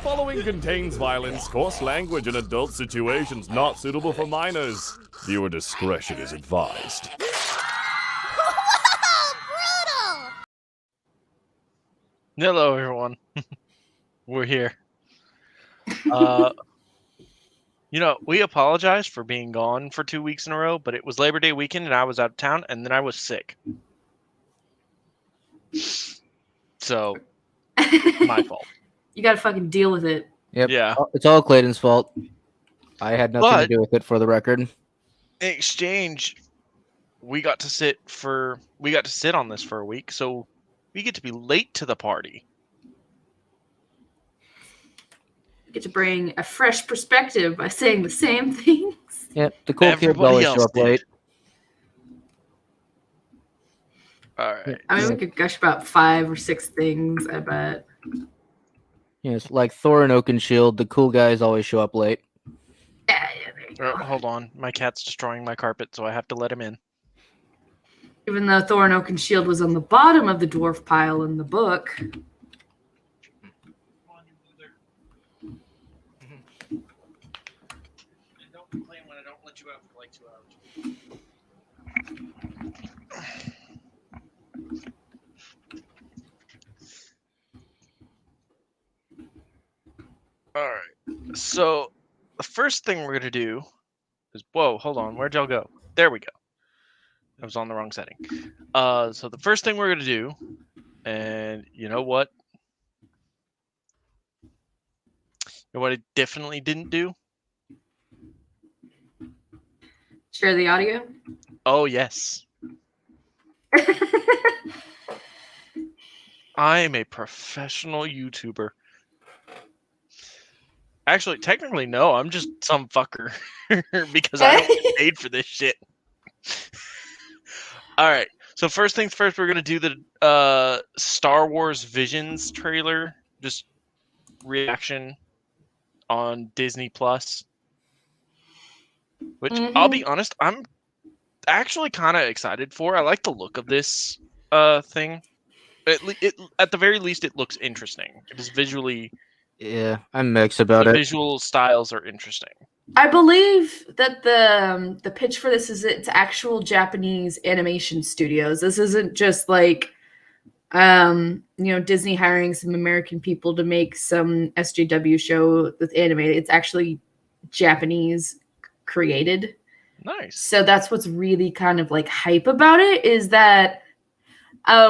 following contains violence, coarse language, and adult situations not suitable for minors. Viewer discretion is advised. Brutal! Hello, everyone. We're here. We apologize for being gone for 2 weeks in a row, but it was Labor Day weekend and I was out of town, and then I was sick. So, my fault. You gotta fucking deal with it. Yep. Yeah. It's all Clayton's fault. I had nothing to do with it, for the record. In exchange, we got to sit on this for a week, so we get to be late to the party. You get to bring a fresh perspective by saying the same things. Yep, the cool kids Everybody always else show up did. late. All right. I mean, we could gush about 5 or 6 things, I bet. Yes, like Thor and Oakenshield, the cool guys always show up late. Yeah, there you go. Hold on. My cat's destroying my carpet, so I have to let him in. Even though Thor and Oakenshield was on the bottom of the dwarf pile in the book. Don't complain when I don't let you out for like 2 hours. All right. So the first thing we're gonna do is hold on. Where'd y'all go? There we go. I was on the wrong setting. So the first thing we're gonna do, and you know what? You know what I definitely didn't do? Share the audio. Oh yes. I am a professional YouTuber. Actually, technically, no. I'm just some fucker because I don't get paid for this shit. All right. So first things first, we're gonna do the Star Wars Visions trailer, just reaction on Disney Plus. Which I'll be honest, I'm actually kind of excited for. I like the look of this thing. At the very least, it looks interesting. It is visually. Yeah, I'm mixed about The it. visual styles are interesting. I believe that the pitch for this is it's actual Japanese animation studios. This isn't just like Disney hiring some American people to make some SJW show that's animated. It's actually Japanese created. Nice. So that's what's really kind of like hype about it, is that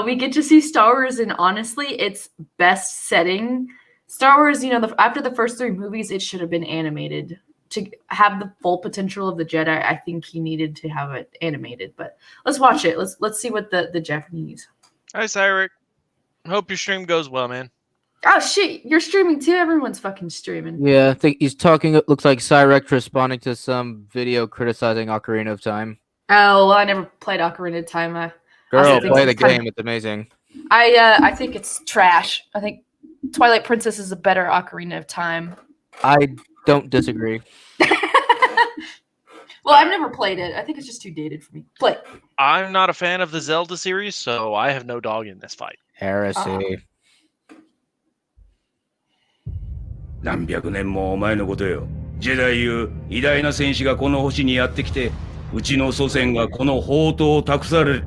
we get to see Star Wars in honestly its best setting. Star Wars, after the first 3 movies, it should have been animated. To have the full potential of the Jedi, I think he needed to have it animated. But let's watch it. Let's see what the Japanese. Hi, Cyric. Hope your stream goes well, man. Oh shit, you're streaming too? Everyone's fucking streaming. Yeah, I think he's talking. It looks like Cyrect responding to some video criticizing Ocarina of Time. Oh, well, I never played Ocarina of Time. Girl, play the game. It's amazing. I think it's trash. I think Twilight Princess is a better Ocarina of Time. I don't disagree. Well, I've never played it. I think it's just too dated for me. Play. I'm not a fan of the Zelda series, so I have no dog in this fight. Heresy. 何百年も前のことよ。ジェダイいう偉大な戦士がこの星にやってきて、うちの祖先がこの宝刀を託される。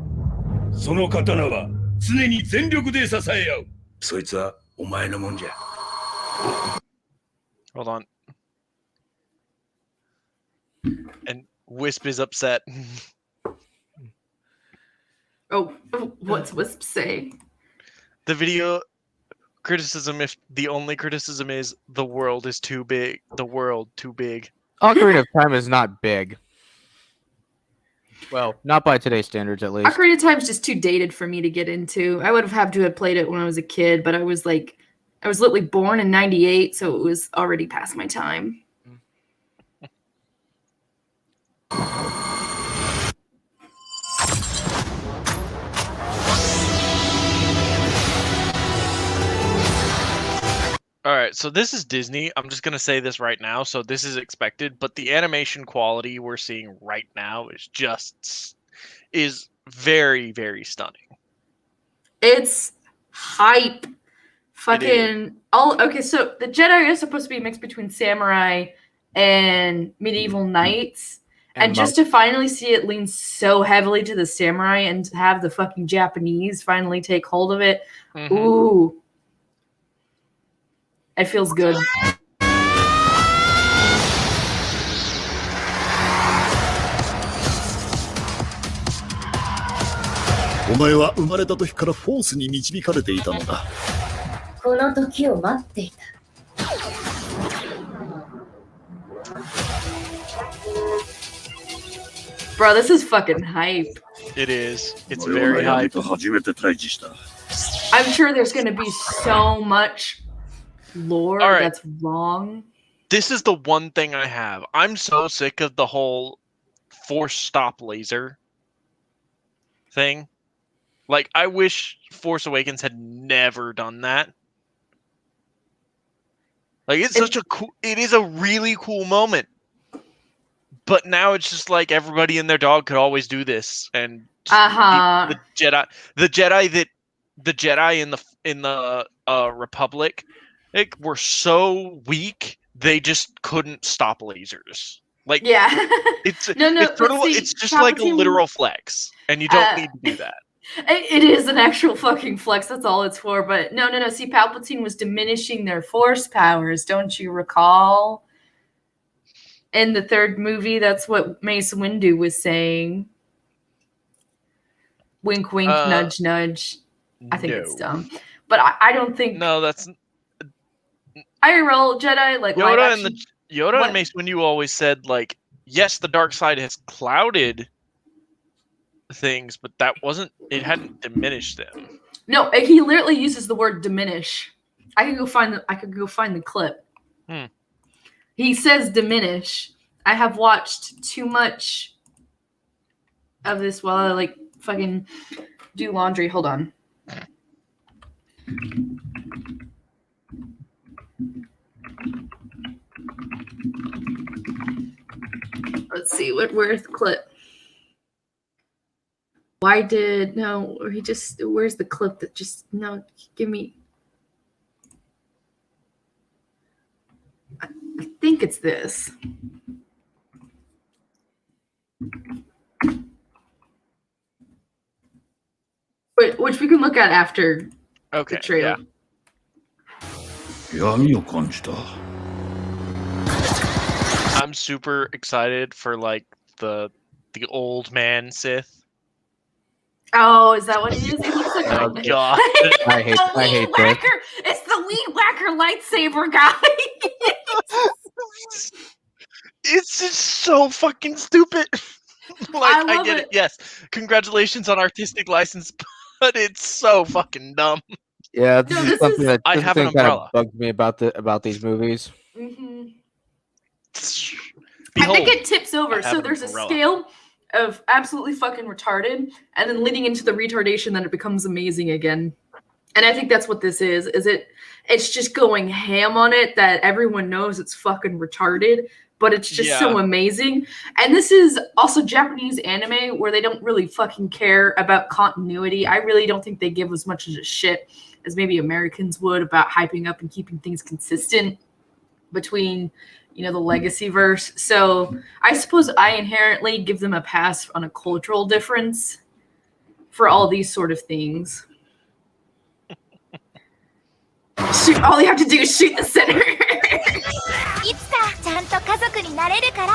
その刀は常に全力で支え合う。そいつはお前のもんじゃ。Hold on. And Wisp is upset. Oh, what's Wisp saying? The video criticism, if the only criticism is the world is too big. The world too big. Ocarina of Time is not big. Well, not by today's standards, at least. Ocarina of Time is just too dated for me to get into. I would have had to have played it when I was a kid, but I was literally born in 98, so it was already past my time. All right, so this is Disney. I'm just going to say this right now. So this is expected, but the animation quality we're seeing right now is very, very stunning. It's hype Fucking all okay. So the Jedi is supposed to be mixed between samurai and medieval knights. And just to finally see it lean so heavily to the samurai and to have the fucking Japanese finally take hold of it, ooh, it feels good. お前は生まれた時からフォースに導かれていたのだ。この時を待っていた。Bro, this is fucking hype. It is. It's very hype. 初めて対峙した。I'm sure there's going to be so much lore All right. that's wrong. This is the one thing I have. I'm so sick of the whole force stop laser thing. Like, I wish Force Awakens had never done that. Like, it's such a cool, it is a really cool moment. But now it's just like everybody and their dog could always do this, and the Jedi in the Republic, like, were so weak they just couldn't stop lasers. Like, Yeah. it's No, it's, sort of, but see, it's just like a Palpatine- literal flex, and you don't need to do that. It is an actual fucking flex. That's all it's for. But no. See, Palpatine was diminishing their force powers. Don't you recall? In the third movie, that's what Mace Windu was saying. Wink, wink, nudge, nudge. I think it's dumb. But I don't think... No, that's... IRL Jedi, like... Yoda and Mace Windu always said, like, yes, the dark side has clouded things, but that wasn't... It hadn't diminished them. No, he literally uses the word diminish. I could go find the clip. He says diminish. I have watched too much of this while I like fucking do laundry. Hold on. Let's see where's the clip. Where's the clip that just give me. I think it's this. Which we can look at after the trailer.闇を感じた。 I'm super excited for, like, the old man Sith. Oh, is that what it is? It looks like Oh god. I hate this. It's the weed whacker lightsaber guy. It's just so fucking stupid. Like, I get it. Yes, congratulations on artistic license, but it's so fucking dumb. Yeah, this is something that I have an kind umbrella. of bugs me about these movies. Mm-hmm. Behold, I think it tips over. I have So an there's a umbrella. scale of absolutely fucking retarded, and then leading into the retardation, then it becomes amazing again. And I think that's what this is. It's just going ham on it that everyone knows it's fucking retarded, but it's just so amazing. And this is also Japanese anime where they don't really fucking care about continuity. I really don't think they give as much as a shit as maybe Americans would about hyping up and keeping things consistent between, you know, the legacy verse. So I suppose I inherently give them a pass on a cultural difference for all these sort of things. Shoot, all you have to do is shoot the center. いつかちゃんと家族になれるから。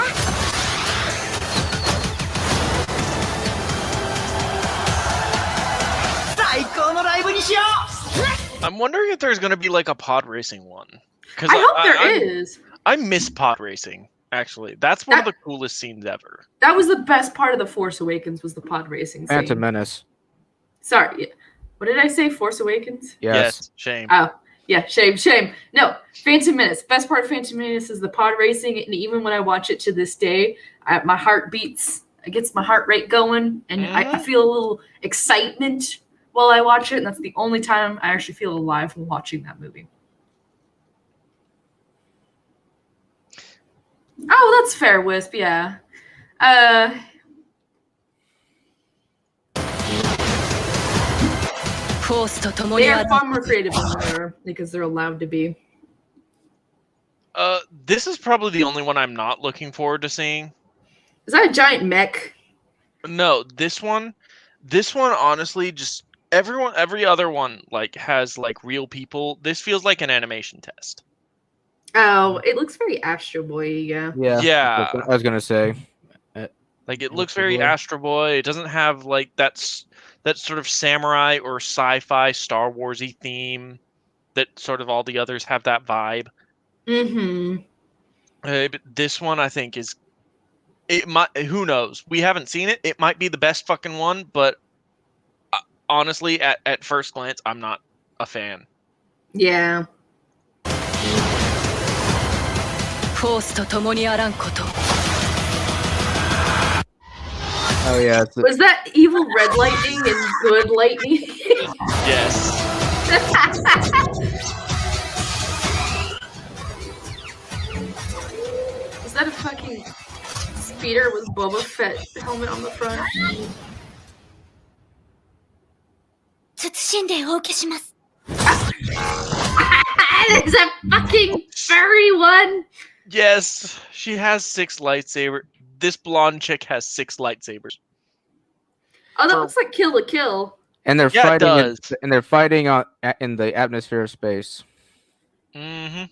I'm wondering if there's gonna be like a pod racing one. Because I hope there is. I miss pod racing. Actually, that's one of the coolest scenes ever. That was the best part of the Force Awakens was the pod racing scene. Phantom Menace. Sorry, what did I say? Force Awakens? Yes. Shame. Oh, yeah, shame. No, Phantom Menace. Best part of Phantom Menace is the pod racing, and even when I watch it to this day, my heart beats. It gets my heart rate going, and I feel a little excitement while I watch it, and that's the only time I actually feel alive when watching that movie. Oh, that's fair, Wisp, yeah. They are far more creative than we are because they're allowed to be. This is probably the only one I'm not looking forward to seeing. Is that a giant mech? No, this one honestly, just every other one like has like real people. This feels like an animation test. Oh, it looks very Astro Boy, yeah. Yeah. I was gonna say. Like it looks Astro very Boy. Astro Boy. It doesn't have like that sort of samurai or sci-fi Star Warsy theme that sort of all the others have that vibe. Mm-hmm. But this one I think is it might. Who knows? We haven't seen it. It might be the best fucking one, but honestly, at first glance, I'm not a fan. Yeah. Oh yeah. Was that evil red lightning and good lightning? Yes. Is that a fucking speeder with Boba Fett helmet on the front? 謹んでお受けします There's a fucking furry one! Yes, she has 6 lightsabers. This blonde chick has 6 lightsabers. Oh, that looks like Kill la Kill. And they're Yeah, it fighting. does. And they're fighting in the atmosphere of space. Mm-hmm.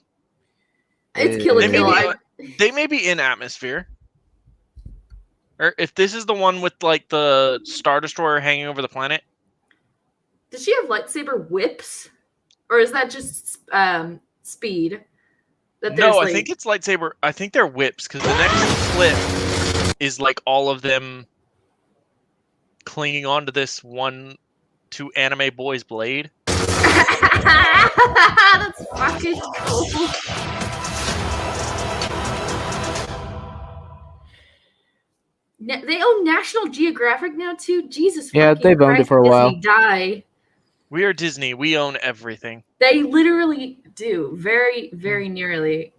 It's Kill la Kill. They may be in atmosphere. Or if this is the one with like the Star Destroyer hanging over the planet. Does she have lightsaber whips? Or is that just speed? That No, like... I think it's lightsaber. I think they're whips because the next clip is like all of them clinging onto this two anime boy's blade. That's fucking cool. They own National Geographic now too. Jesus. Yeah, they've owned it for a while. Disney, die. We are Disney. We own everything. They literally do. Very, very nearly.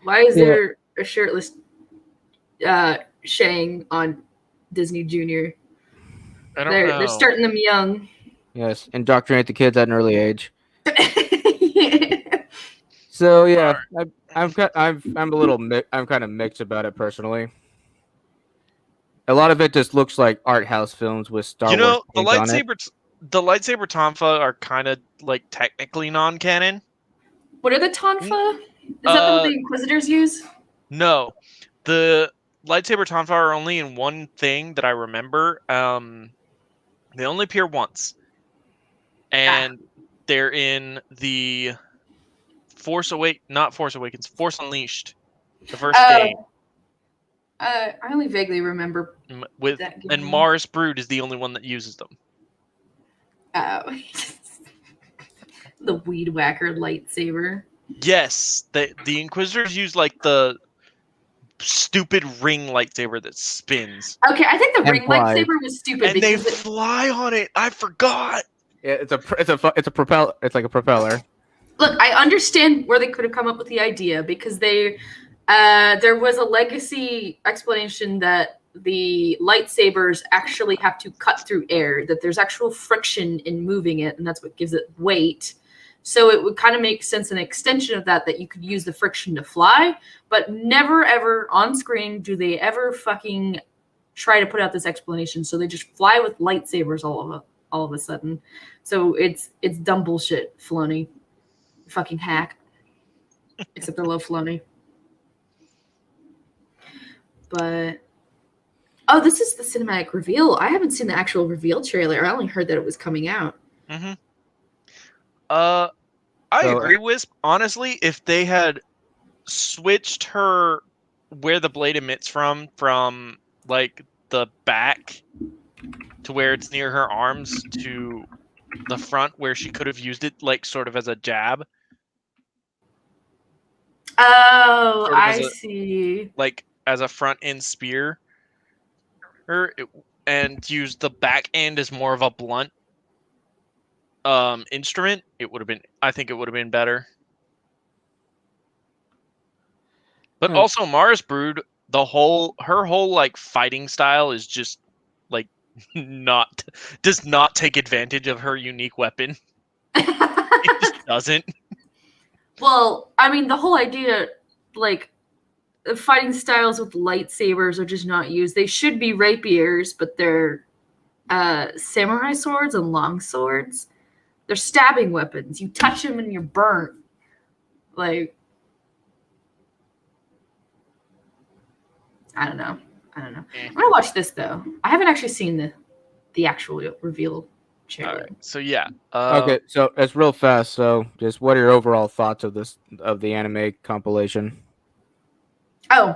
Why is there a shirtless Shang on Disney Junior? I don't know. They're starting them young. Yes, indoctrinate the kids at an early age. So yeah, I'm kind of mixed about it personally. A lot of it just looks like art house films with Star Wars. You know, the paint on it. lightsaber tonfa are kind of like technically non-canon. What are the tonfa? Is that what the Inquisitors use? No, the lightsaber tonfa are only in one thing that I remember. They only appear once, and they're in the Force Awakens, Force Unleashed, the first game. I only vaguely remember With that game. And Mars Brood is the only one that uses them. Oh, the weed whacker lightsaber. Yes, the Inquisitors use like the stupid ring lightsaber that spins. Okay, I think the And ring fly. lightsaber was stupid And they because fly on it. I forgot. Yeah, it's a propeller. It's like a propeller. look, I understand where they could have come up with the idea because there was a legacy explanation that the lightsabers actually have to cut through air, that there's actual friction in moving it, and that's what gives it weight. So it would kind of make sense, an extension of that you could use the friction to fly, but never ever on screen do they ever fucking try to put out this explanation. So they just fly with lightsabers all of a sudden. So it's dumb bullshit, Filoni. Fucking hack. Except I love Filoni. But this is the cinematic reveal. I haven't seen the actual reveal trailer. I only heard that it was coming out. Mm-hmm. I agree, Wisp. Honestly, if they had switched her where the blade emits from like the back to where it's near her arms to the front where she could have used it like sort of as a jab. Oh, Sort of I see. Like as a front end spear. And use the back end as more of a blunt instrument, I think it would have been better. But also Mars Brood, her whole like fighting style is just like does not take advantage of her unique weapon. It just doesn't. Well, I mean, the whole idea, like, fighting styles with lightsabers are just not used. They should be rapiers, but they're samurai swords and long swords. They're stabbing weapons. You touch them and you're burnt. Like, I don't know. I'm gonna watch this though. I haven't actually seen the actual reveal trailer. All right. So yeah. Okay, so it's real fast. So, just what are your overall thoughts of the anime compilation? Oh,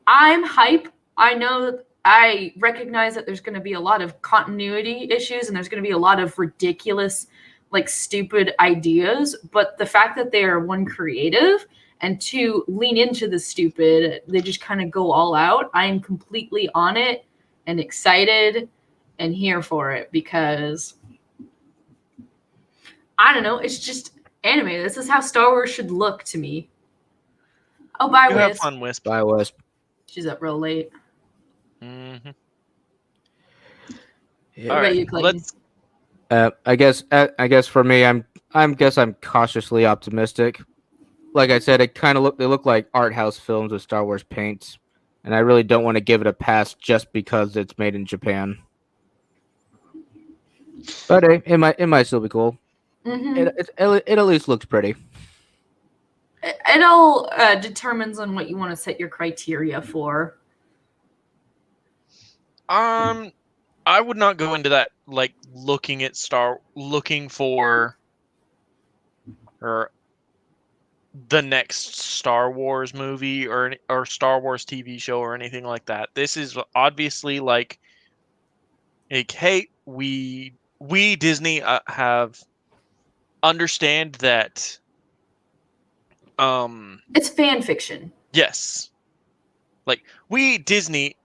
I'm hype. I recognize that there's going to be a lot of continuity issues and there's going to be a lot of ridiculous, like, stupid ideas. But the fact that they are, one, creative, and two, lean into the stupid, they just kind of go all out. I am completely on it and excited and here for it because, I don't know, it's just anime. This is how Star Wars should look to me. Oh, bye, you have Wisp. fun, Wisp. Bye, Wisp. She's up real late. Mm-hmm. Yeah. What about you, Clayton? I guess for me, I'm cautiously optimistic. Like I said, they look like art house films with Star Wars paints, and I really don't want to give it a pass just because it's made in Japan. But hey, it might still be cool. Mm-hmm. It at least looks pretty. It all determines on what you want to set your criteria for. I would not go into that like looking for or the next Star Wars movie or Star Wars TV show or anything like that. This is obviously like hey, we Disney have understand that It's fan fiction. yes. Like we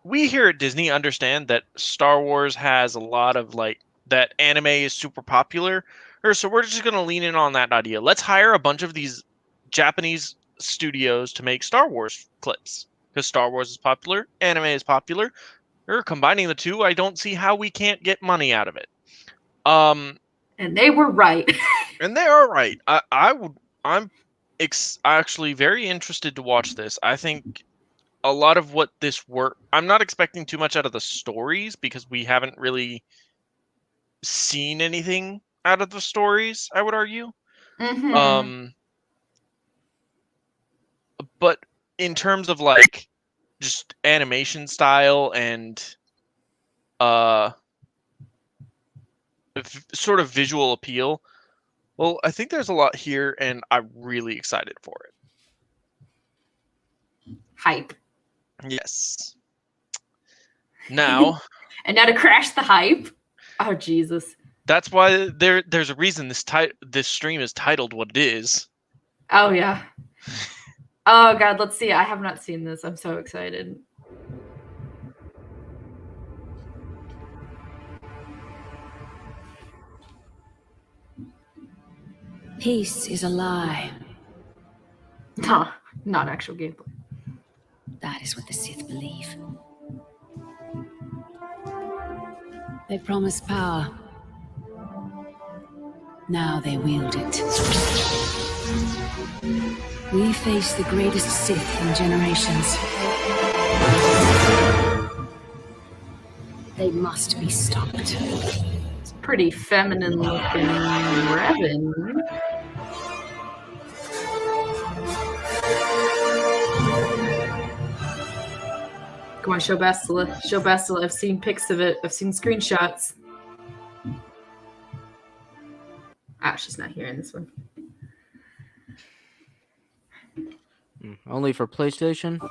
here at Disney understand that Star Wars has a lot of like that anime is super popular, so we're just gonna lean in on that idea. Let's hire a bunch of these Japanese studios to make Star Wars clips because Star Wars is popular, anime is popular. Or combining the two, I don't see how we can't get money out of it. And they were right. And they are right. I'm actually very interested to watch this. I think a lot of what this work, I'm not expecting too much out of the stories because we haven't really seen anything out of the stories, I would argue. Mm-hmm. But in terms of like just animation style and sort of visual appeal, well, I think there's a lot here and I'm really excited for it. Hype. Yes. Now. And now to crash the hype. Oh, Jesus. That's why there's a reason this stream is titled what it is. Oh, yeah. Oh, God, let's see. I have not seen this. I'm so excited. Peace is a lie. No, not actual gameplay. That is what the Sith believe. They promise power. Now they wield it. We face the greatest Sith in generations. They must be stopped. It's pretty feminine looking Revan. Come on, show Bastila. Show Bastila. I've seen pics of it. I've seen screenshots. Ah, she's not here in this one. Only for PlayStation?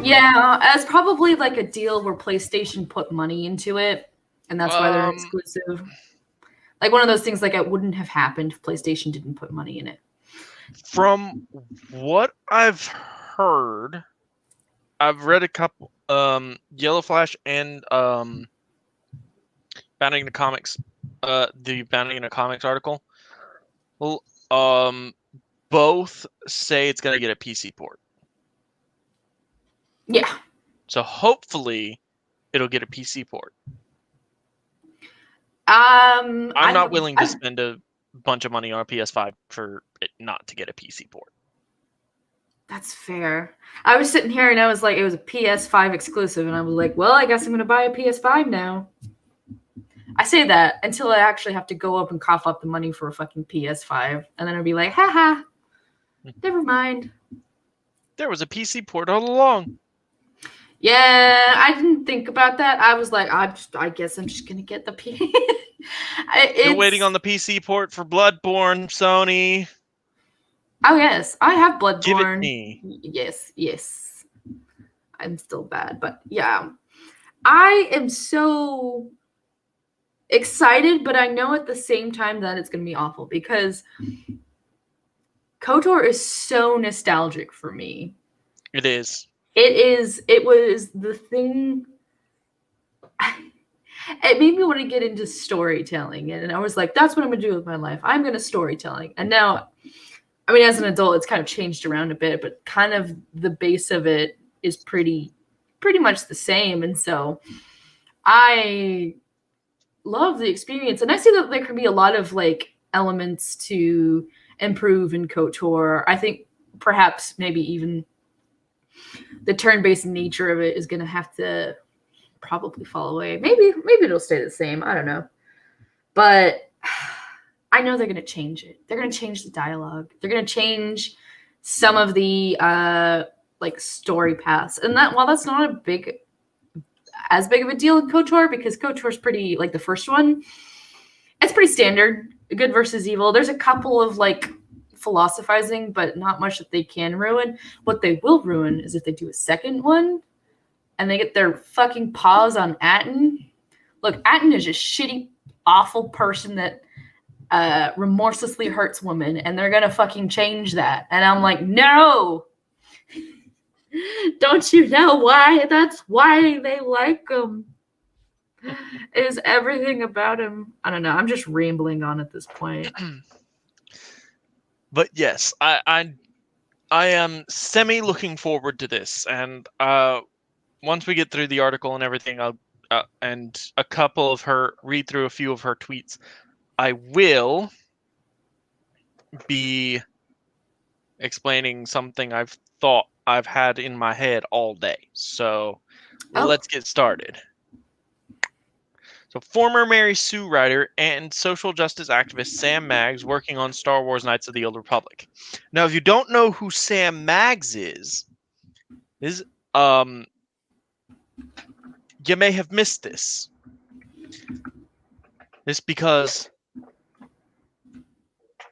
Yeah, it's probably like a deal where PlayStation put money into it, and that's why they're exclusive. Like one of those things like it wouldn't have happened if PlayStation didn't put money in it. From what I've heard, I've read a couple Yellow Flash and Bounding the Comics the Bounding in a Comics article. Well, both say it's gonna get a PC port. Yeah. So hopefully it'll get a PC port. I'm I'm not willing to spend a bunch of money on a PS5 for it not to get a PC port. That's fair. I was sitting here and I was like, it was a PS5 exclusive, and I was like, well, I guess I'm gonna buy a PS5 now. I say that until I actually have to go up and cough up the money for a fucking PS5, and then I'll be like, haha, never mind. There was a PC port all along. Yeah, I didn't think about that. I was like, I guess I'm just gonna get the PS. You're waiting on the PC port for Bloodborne, Sony. Oh yes, I have Bloodborne. Give it me. Yes. I'm still bad, but yeah. I am so excited, but I know at the same time that it's going to be awful because KOTOR is so nostalgic for me. It is. It was the thing. It made me want to get into storytelling, and I was like, that's what I'm going to do with my life. I'm going to storytelling. And now, I mean, as an adult, it's kind of changed around a bit, but kind of the base of it is pretty much the same. And so I love the experience. And I see that there can be a lot of like elements to improve in KOTOR. I think perhaps maybe even the turn-based nature of it is going to have to probably fall away. Maybe it'll stay the same. I don't know. But I know they're going to change it. They're going to change the dialogue. They're going to change some of the like story paths. And that while that's not as big of a deal in KOTOR, because KOTOR is pretty, like the first one, it's pretty standard. Good versus evil. There's a couple of like philosophizing, but not much that they can ruin. What they will ruin is if they do a second one and they get their fucking paws on Atten. Look, Atten is a shitty, awful person that remorselessly hurts women, and they're gonna fucking change that. And I'm like, no! Don't you know why? That's why they like him. Is everything about him. I don't know. I'm just rambling on at this point. But yes, I am semi looking forward to this, and once we get through the article and everything, I'll and a couple of her read through a few of her tweets, I will be explaining something I've had in my head all day. So let's get started. So former Mary Sue writer and social justice activist Sam Maggs working on Star Wars Knights of the Old Republic. Now, if you don't know who Sam Maggs is you may have missed this. It's because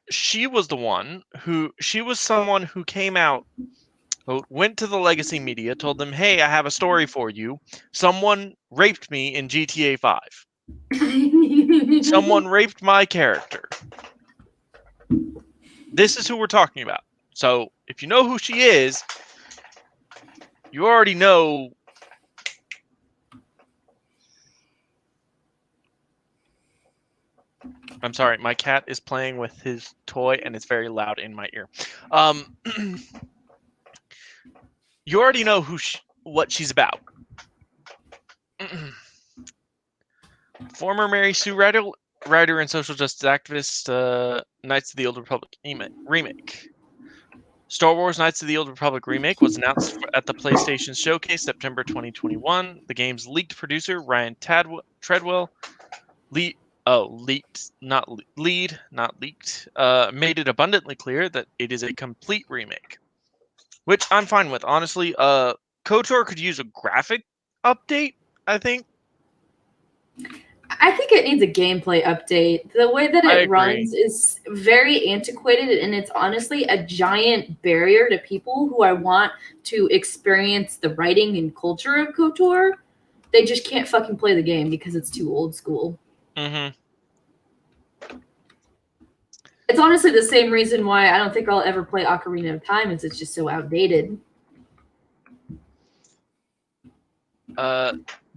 she was someone who came out, went to the legacy media, told them, hey, I have a story for you. Someone raped me in GTA 5. Someone raped my character. This is who we're talking about. So if you know who she is, you already know. I'm sorry, my cat is playing with his toy and it's very loud in my ear. You already know what she's about. Former Mary Sue writer and social justice activist, Knights of the Old Republic remake. Star Wars Knights of the Old Republic remake was announced at the PlayStation Showcase September 2021. The game's leaked producer, Ryan Treadwell, made it abundantly clear that it is a complete remake, which I'm fine with. Honestly, KOTOR could use a graphic update, I think. I think it needs a gameplay update. The way that it runs is very antiquated, and it's honestly a giant barrier to people who I want to experience the writing and culture of KOTOR. They just can't fucking play the game because it's too old school. Mm-hmm. It's honestly the same reason why I don't think I'll ever play Ocarina of Time, is it's just so outdated.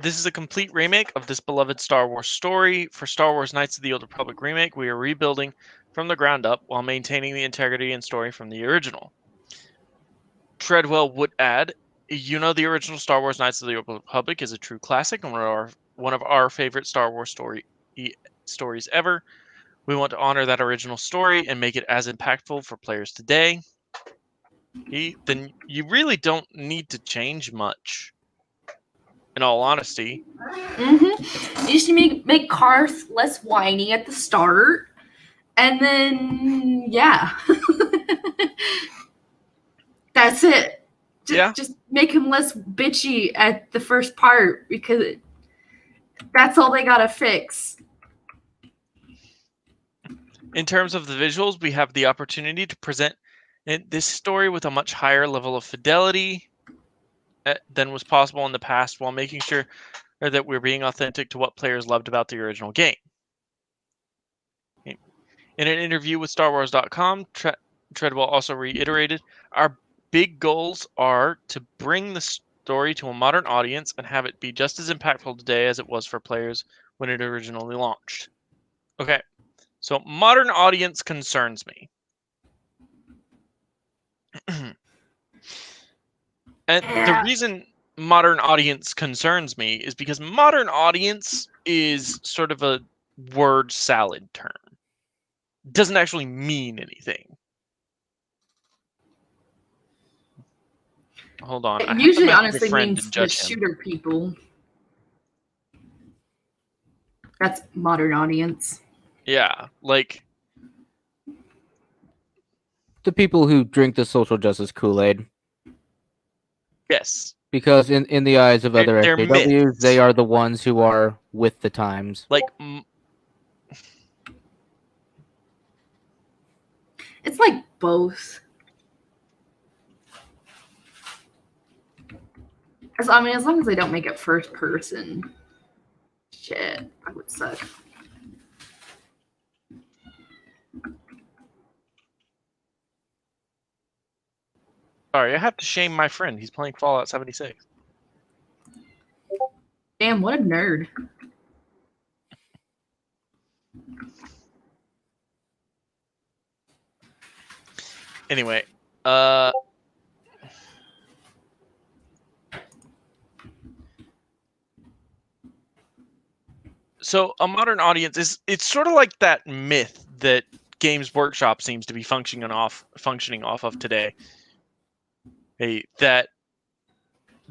This is a complete remake of this beloved Star Wars story. For Star Wars Knights of the Old Republic remake, we are rebuilding from the ground up while maintaining the integrity and story from the original. Treadwell would add, the original Star Wars Knights of the Old Republic is a true classic and one of our favorite Star Wars stories ever. We want to honor that original story and make it as impactful for players today. Then you really don't need to change much. In all honesty. Mm-hmm. You just need to make Karth less whiny at the start. And then, yeah. That's it. Just make him less bitchy at the first part, because that's all they gotta fix. In terms of the visuals, we have the opportunity to present this story with a much higher level of fidelity than was possible in the past, while making sure that we're being authentic to what players loved about the original game. In an interview with StarWars.com, Treadwell also reiterated, our big goals are to bring the story to a modern audience and have it be just as impactful today as it was for players when it originally launched. Okay, so modern audience concerns me. And the reason modern audience concerns me is because modern audience is sort of a word salad term. It doesn't actually mean anything. Hold on. It usually honestly means the shooter people. That's modern audience. Yeah, like the people who drink the social justice Kool-Aid. Yes. Because in the eyes of other they're SJWs, myths. they are the ones who are with the times. Like, it's like both. I mean, as long as they don't make it first person. Shit, that would suck. Sorry, I have to shame my friend. He's playing Fallout 76. Damn, what a nerd. Anyway, so a modern audience it's sort of like that myth that Games Workshop seems to be functioning off of today. Hey, that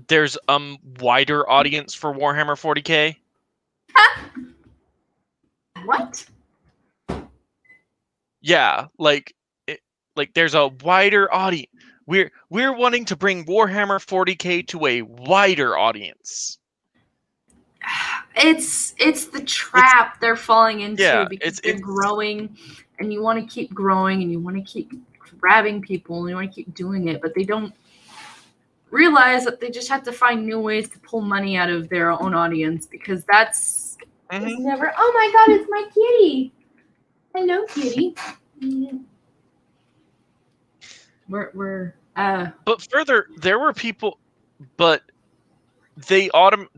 there's a wider audience for Warhammer 40K. What? Yeah, like there's a wider audience. We're wanting to bring Warhammer 40K to a wider audience. It's the trap they're falling into, because they're it's growing, and you want to keep growing, and you want to keep grabbing people, and you want to keep doing it, but they don't realize that they just have to find new ways to pull money out of their own audience, because that's never. Oh my god, it's my kitty. Hello, kitty. But further, there were people, but they also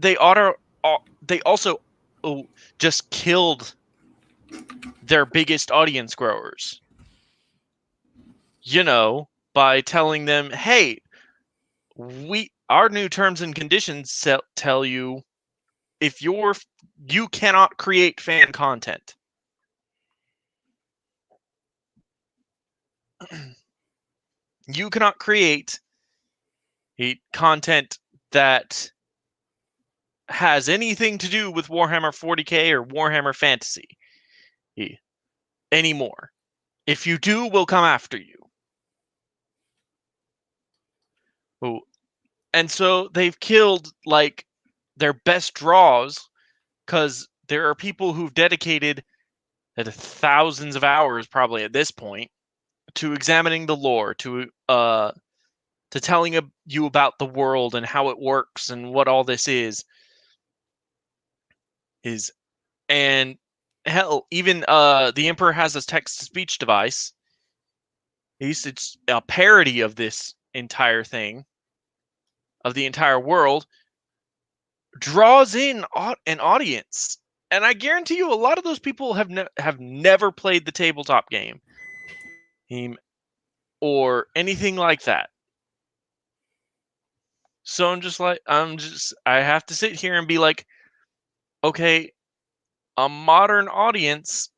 just killed their biggest audience growers. You know, by telling them, "Hey, our new terms and conditions tell you if you cannot create fan content." You cannot create content that has anything to do with Warhammer 40K or Warhammer Fantasy anymore. If you do, we'll come after you. Oh, and so they've killed like their best draws, because there are people who've dedicated thousands of hours, probably at this point, to examining the lore, to telling you about the world and how it works and what all this is, and hell, even the Emperor has a text-to-speech device. It's a parody of this entire thing, of the entire world, draws in an audience, and I guarantee you, a lot of those people have never played the tabletop game, or anything like that. So I have to sit here and be like, okay, a modern audience,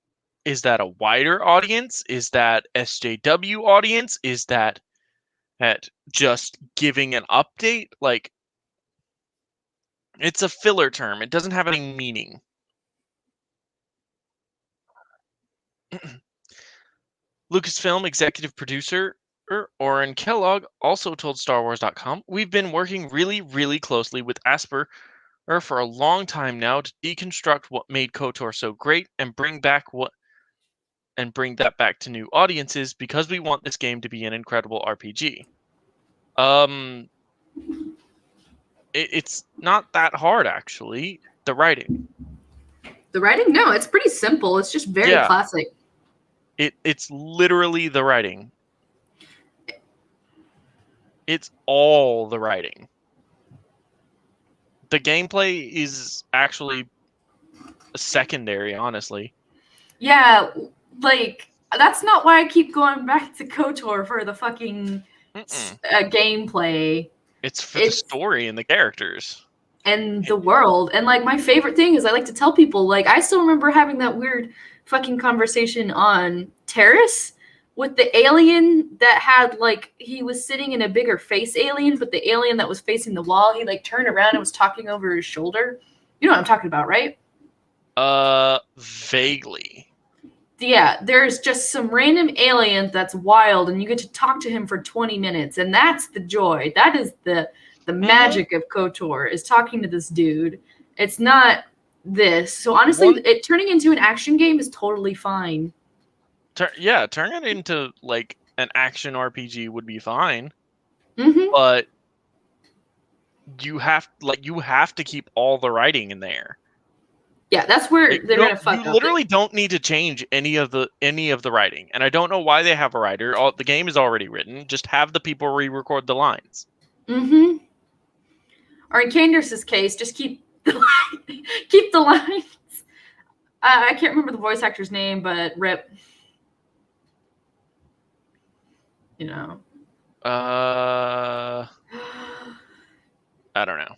is that a wider audience? Is that SJW audience? Is that just giving an update? Like, it's a filler term. It doesn't have any meaning. Lucasfilm executive producer Oren Kellogg also told StarWars.com, "We've been working really, really closely with Asper for a long time now to deconstruct what made KOTOR so great and bring that back to new audiences because we want this game to be an incredible RPG." It's not that hard, actually. The writing. The writing, no, it's pretty simple. It's just very classic. It's literally the writing. It's all the writing. The gameplay is actually secondary, honestly. Yeah, like that's not why I keep going back to KOTOR for the fucking gameplay. It's for the story and the characters. And the world. And like my favorite thing is I like to tell people, like, I still remember having that weird fucking conversation on Terrace with the alien that had, like, he was sitting in a bigger face alien, but the alien that was facing the wall, he like turned around and was talking over his shoulder. You know what I'm talking about, right? Vaguely. Yeah, there's just some random alien that's wild and you get to talk to him for 20 minutes, and that's the joy. That is the magic of KOTOR, is talking to this dude. It's not this. So honestly, it turning into an action game is totally fine. Turn it into like an action RPG would be fine. Mm-hmm. But you have to keep all the writing in there. Yeah, that's where they're gonna fuck up. You literally don't need to change any of the writing, and I don't know why they have a writer. The game is already written. Just have the people re-record the lines. Mm-hmm. Or in Candace's case, just keep the lines. I can't remember the voice actor's name, but rip. You know. I don't know.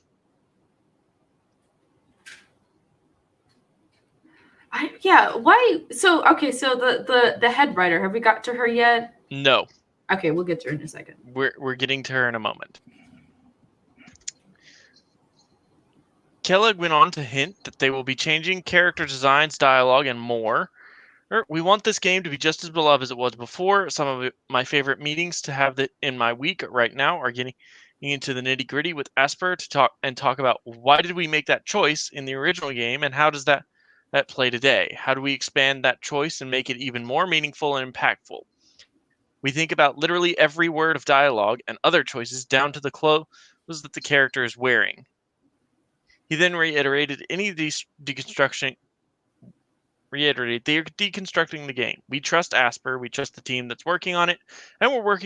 Why? So the head writer, have we got to her yet? No. Okay, we'll get to her in a second. We're getting to her in a moment. Kellogg went on to hint that they will be changing character designs, dialogue, and more. We want this game to be just as beloved as it was before. Some of my favorite meetings to have in my week right now are getting into the nitty-gritty with Asper to talk about why did we make that choice in the original game, and how does that play today? How do we expand that choice and make it even more meaningful and impactful? We think about literally every word of dialogue and other choices down to the clothes that the character is wearing. He then reiterated they're deconstructing the game. We trust Asper, we trust the team that's working on it, and we're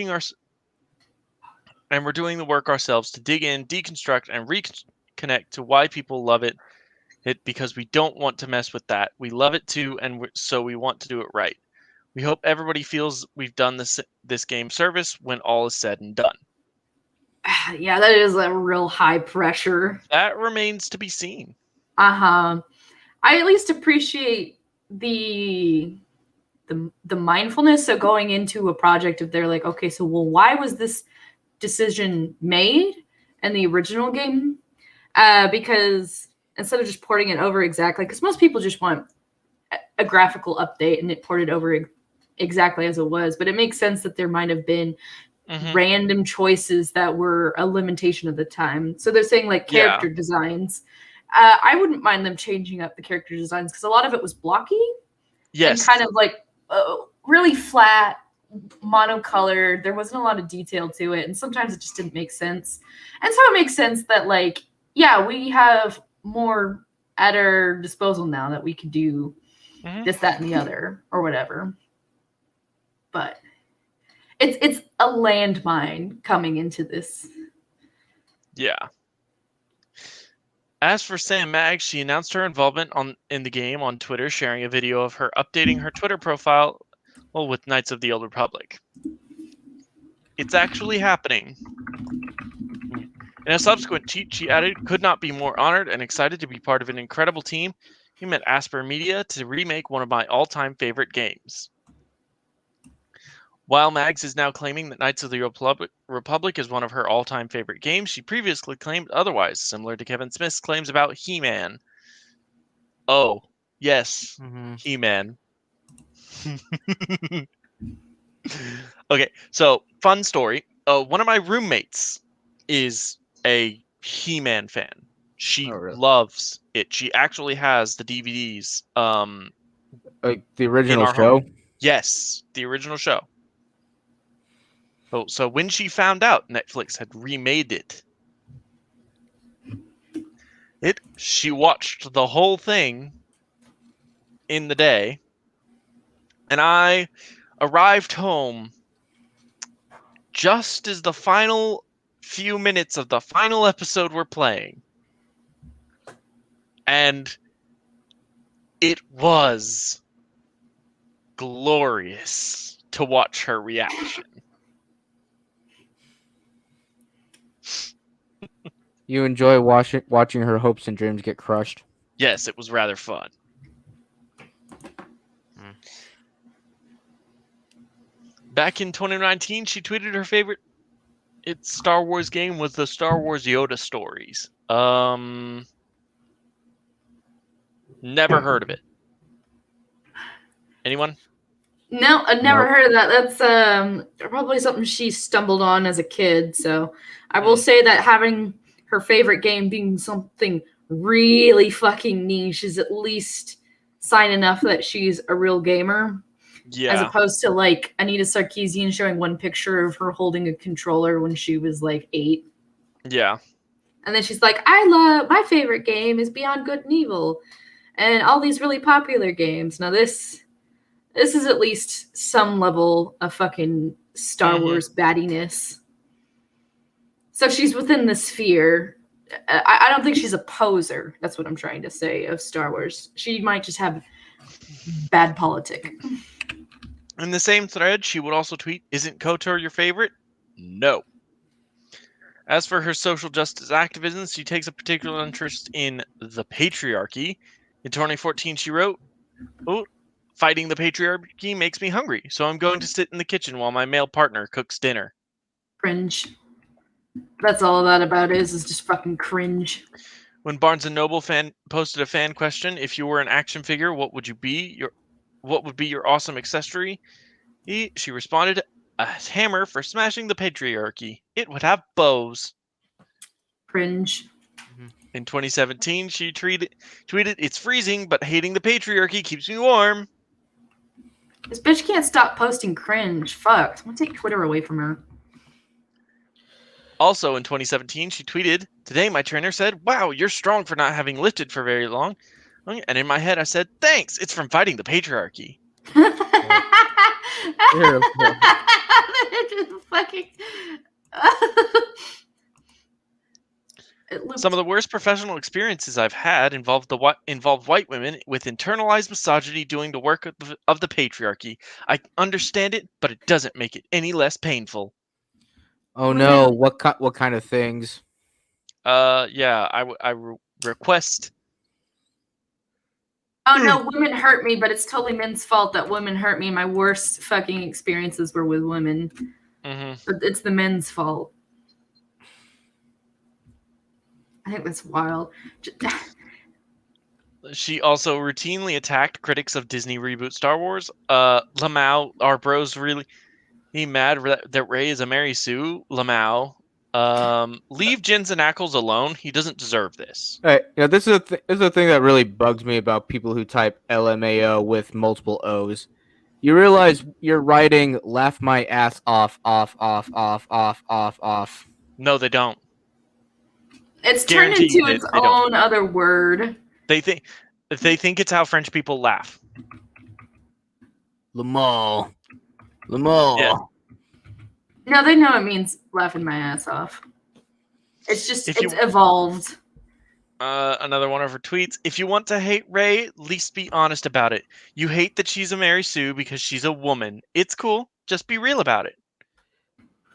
doing the work ourselves to dig in, deconstruct, and reconnect to why people love it because we don't want to mess with that. We love it too, and so we want to do it right. We hope everybody feels we've done this game service when all is said and done. Yeah, that is a real high pressure. That remains to be seen. I at least appreciate the mindfulness of going into a project if they're like, okay, so why was this decision made in the original game? Because instead of just porting it over exactly, because most people just want a graphical update and it ported over exactly as it was, but it makes sense that there might have been random choices that were a limitation of the time. So they're saying like character designs. I wouldn't mind them changing up the character designs because a lot of it was blocky. Yes. And kind of like really flat, monocolored. There wasn't a lot of detail to it. And sometimes it just didn't make sense. And so it makes sense that like, yeah, we have more at our disposal now that we could do this, that, and the other or whatever. But it's a landmine coming into this. Yeah. As for Sam Maggs, she announced her involvement in the game on Twitter, sharing a video of her updating her Twitter profile with Knights of the Old Republic. It's actually happening. In a subsequent tweet, she added, "Could not be more honored and excited to be part of an incredible team He met Asper Media to remake one of my all-time favorite games. While Mags is now claiming that Knights of the Republic is one of her all-time favorite games, she previously claimed otherwise, similar to Kevin Smith's claims about He-Man. Oh, yes, He-Man. Okay, so fun story. One of my roommates is a He-Man fan. She loves it. She actually has the DVDs. Like the original our show. home. Yes, the original show. So when she found out Netflix had remade it, she watched the whole thing in the day, and I arrived home just as the final few minutes of the final episode were playing. And it was glorious to watch her reaction. You enjoy watching her hopes and dreams get crushed. Yes, it was rather fun. Back in 2019, she tweeted her favorite Star Wars game was the Star Wars Yoda stories. Never heard of it. Anyone? No, I've never Nope. heard of that. That's probably something she stumbled on as a kid. So I will say that having her favorite game being something really fucking niche is at least sign enough that she's a real gamer. Yeah. As opposed to like Anita Sarkeesian showing one picture of her holding a controller when she was like 8. Yeah. And then she's like, my favorite game is Beyond Good and Evil. And all these really popular games. Now this is at least some level of fucking Star Wars battiness. So she's within the sphere. I don't think she's a poser. That's what I'm trying to say of Star Wars. She might just have bad politic. In the same thread, she would also tweet, "Isn't KOTOR your favorite?" No. As for her social justice activism, she takes a particular interest in the patriarchy. In 2014, she wrote, "Fighting the patriarchy makes me hungry, so I'm going to sit in the kitchen while my male partner cooks dinner." Cringe. That's all that about is just fucking cringe. When Barnes & Noble posted a fan question, if you were an action figure, what would you be? What would be your awesome accessory? She responded, "A hammer for smashing the patriarchy. It would have bows." Cringe. In 2017, she tweeted, "It's freezing, but hating the patriarchy keeps me warm." This bitch can't stop posting cringe. Fuck. I'm gonna take Twitter away from her. Also in 2017, she tweeted, "Today my trainer said, 'Wow, you're strong for not having lifted for very long.' And in my head I said, 'Thanks, it's from fighting the patriarchy.'" Just fucking... Some of the worst professional experiences I've had involved white women with internalized misogyny doing the work of the patriarchy. I understand it, but it doesn't make it any less painful. Oh no! What kind of things? Yeah, I request. Oh no, women hurt me, but it's totally men's fault that women hurt me. My worst fucking experiences were with women. But it's the men's fault. I think that's wild. She also routinely attacked critics of Disney reboot Star Wars. Lamau, our bro's really mad that Rey is a Mary Sue. Lamau, leave Jensen Ackles alone. He doesn't deserve this. Hey, this is a thing that really bugs me about people who type LMAO with multiple O's. You realize you're writing "laugh my ass off." No, they don't. It's turned into its own other word. They think it's how French people laugh. Lamau. Yeah. No, they know it means laughing my ass off. It's just it's evolved. Another one of her tweets: "If you want to hate Rey, at least be honest about it. You hate that she's a Mary Sue because she's a woman. It's cool. Just be real about it."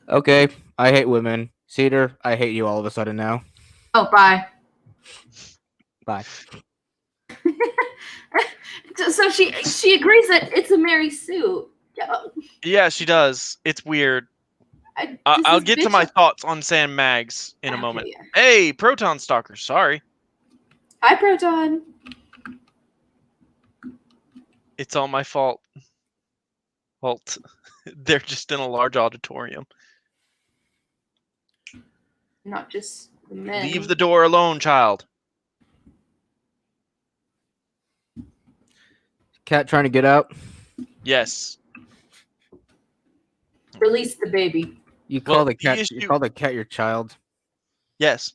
Okay, I hate women. Cedar, I hate you all of a sudden now. Oh, bye. Bye. So she agrees that it's a Mary Sue. Yeah, she does. It's weird. I'll get to my thoughts on Sam Mags in a moment. Yeah. Hey, Proton Stalker, sorry. Hi, Proton. It's all my fault. They're just in a large auditorium. Not just the men. Leave the door alone, child. Cat trying to get out. Yes. Release the baby. You call Well, the cat. issue- You call the cat your child. Yes.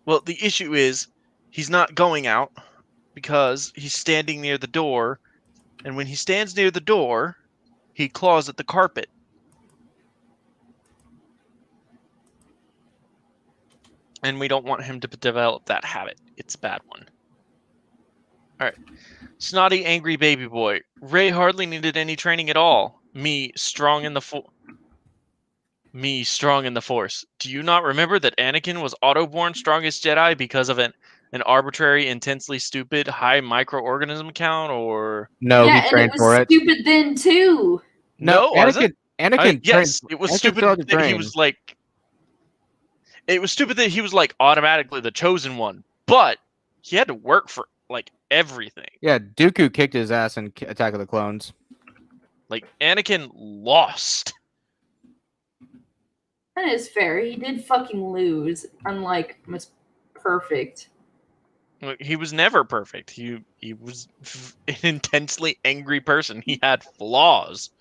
Well, the issue is he's not going out because he's standing near the door, and when he stands near the door, he claws at the carpet. And we don't want him to develop that habit. It's a bad one. All right. Snotty, angry baby boy. Ray hardly needed any training at all. Me, strong in the Force. Do you not remember that Anakin was auto-born strongest Jedi because of an arbitrary, intensely stupid high microorganism count, or No, yeah, he trained and it was for it. stupid then too. no? Was it? Anakin. Yes, it was Anakin stupid failed to that he train. was like. It was stupid that he was like automatically the chosen one, but he had to work for like everything. Yeah, Dooku kicked his ass in Attack of the Clones. Like Anakin lost. That is fair. He did fucking lose, unlike Miss Perfect. He was never perfect. He was an intensely angry person. He had flaws.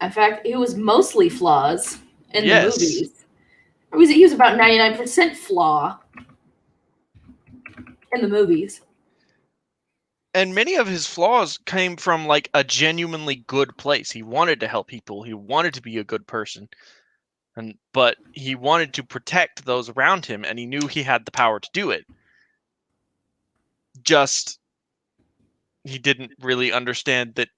In fact, he was mostly flaws in the Yes. movies. He was about 99% flaw in the movies. And many of his flaws came from like a genuinely good place. He wanted to help people. He wanted to be a good person. But he wanted to protect those around him, and he knew he had the power to do it. Just he didn't really understand that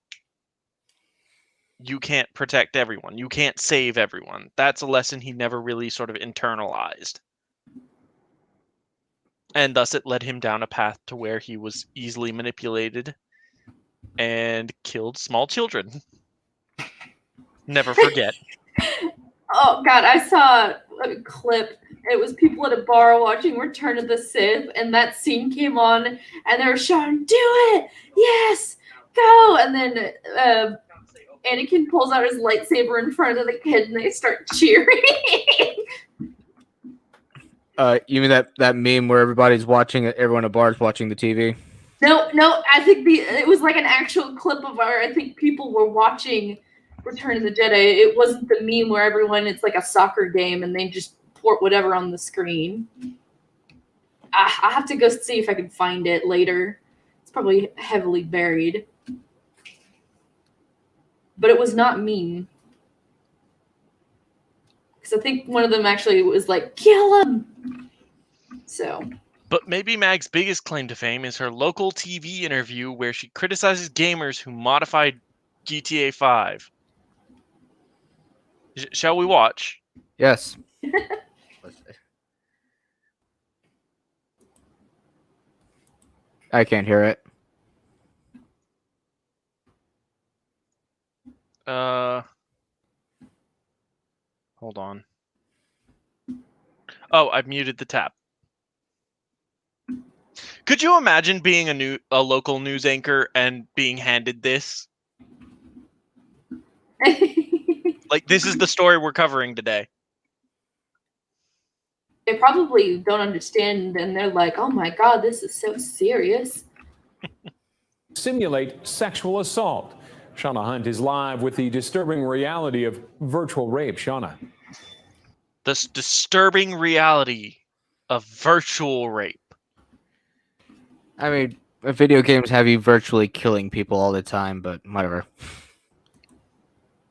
you can't protect everyone. You can't save everyone. That's a lesson he never really sort of internalized. And thus it led him down a path to where he was easily manipulated and killed small children. Never forget. Oh god, I saw a clip. It was people at a bar watching Return of the Sith, and that scene came on, and they were shouting, "Do it! Yes! Go!" And then Anakin pulls out his lightsaber in front of the kid, and they start cheering. You mean that meme where everyone at bars watching the TV? No, I think it was like an actual clip of I think people were watching Return of the Jedi. It wasn't the meme where it's like a soccer game and they just port whatever on the screen. I have to go see if I can find it later. It's probably heavily buried. But it was not meme. Because I think one of them actually was like, kill him! So. But maybe Mag's biggest claim to fame is her local TV interview where she criticizes gamers who modified GTA 5. Shall we watch? Yes. I can't hear it. Hold on. Oh, I've muted the tab. Could you imagine being a local news anchor and being handed this? Like, this is the story we're covering today. They probably don't understand, and they're like, oh my god, this is so serious. Simulate sexual assault. Shauna Hunt is live with the disturbing reality of virtual rape. Shauna. This disturbing reality of virtual rape. I mean, video games have you virtually killing people all the time, but whatever.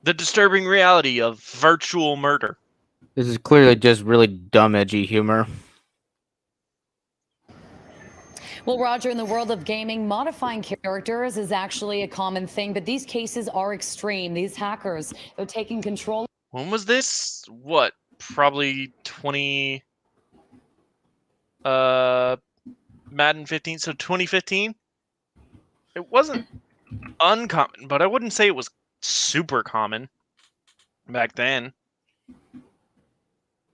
The disturbing reality of virtual murder. This is clearly just really dumb, edgy humor. Well, Roger, in the world of gaming, modifying characters is actually a common thing, but these cases are extreme. These hackers, they're taking control. When was this? What? Probably Madden 15, so 2015. It wasn't uncommon, but I wouldn't say it was super common back then.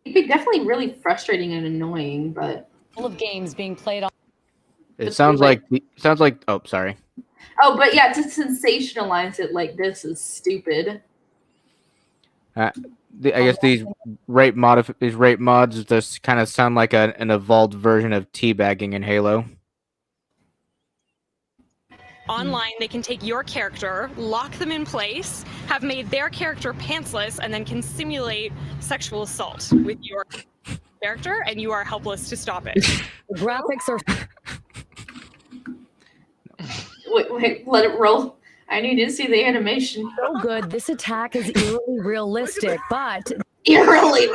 It'd be definitely really frustrating and annoying, but Full of games being played on. It sounds like oh, sorry. oh, but yeah, to sensationalize it like this is stupid. I guess these rape mods just kind of sound like an evolved version of teabagging in Halo. Online, they can take your character, lock them in place, have made their character pantsless, and then can simulate sexual assault with your character, and you are helpless to stop it. The graphics are Wait, let it roll. I need to see the animation. so good. This attack is eerily realistic, but Eerily.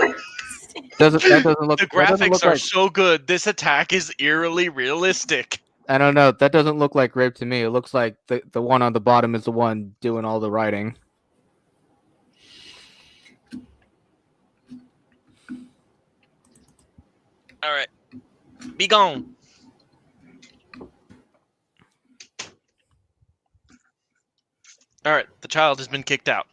That doesn't look. The graphics are so good. This attack is eerily realistic. I don't know. That doesn't look like rape to me. It looks like the one on the bottom is the one doing all the writing. All right, be gone. All right, the child has been kicked out.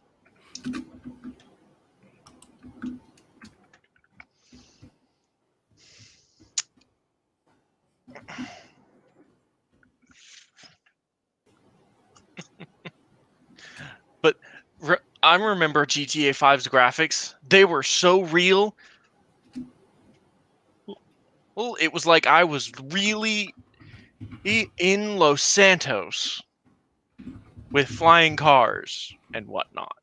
But I remember GTA 5's graphics. They were so real. Well, it was like I was really in Los Santos with flying cars and whatnot.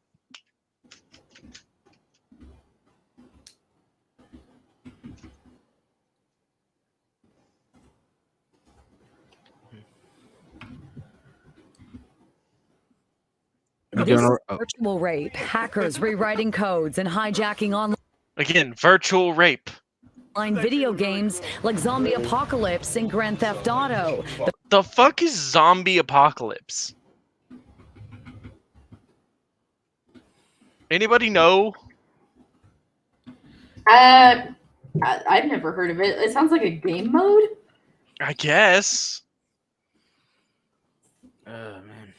this is virtual rape, hackers rewriting codes and hijacking Again, virtual rape. online video games like Zombie Apocalypse and Grand Theft Auto. The fuck is Zombie Apocalypse? Anybody know? I've never heard of it. It sounds like a game mode. I guess. Oh man.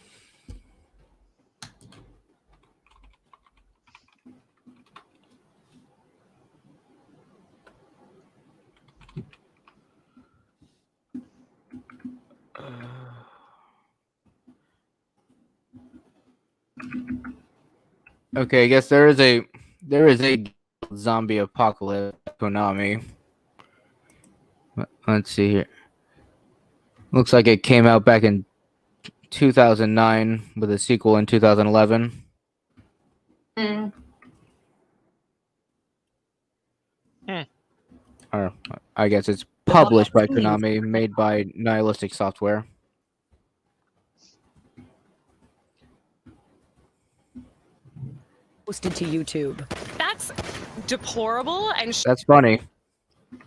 Okay, I guess there is a zombie apocalypse Konami. Let's see here. Looks like it came out back in 2009 with a sequel in 2011. Or I guess it's published by Konami, made by Nihilistic Software. Posted to YouTube. That's deplorable and That's funny.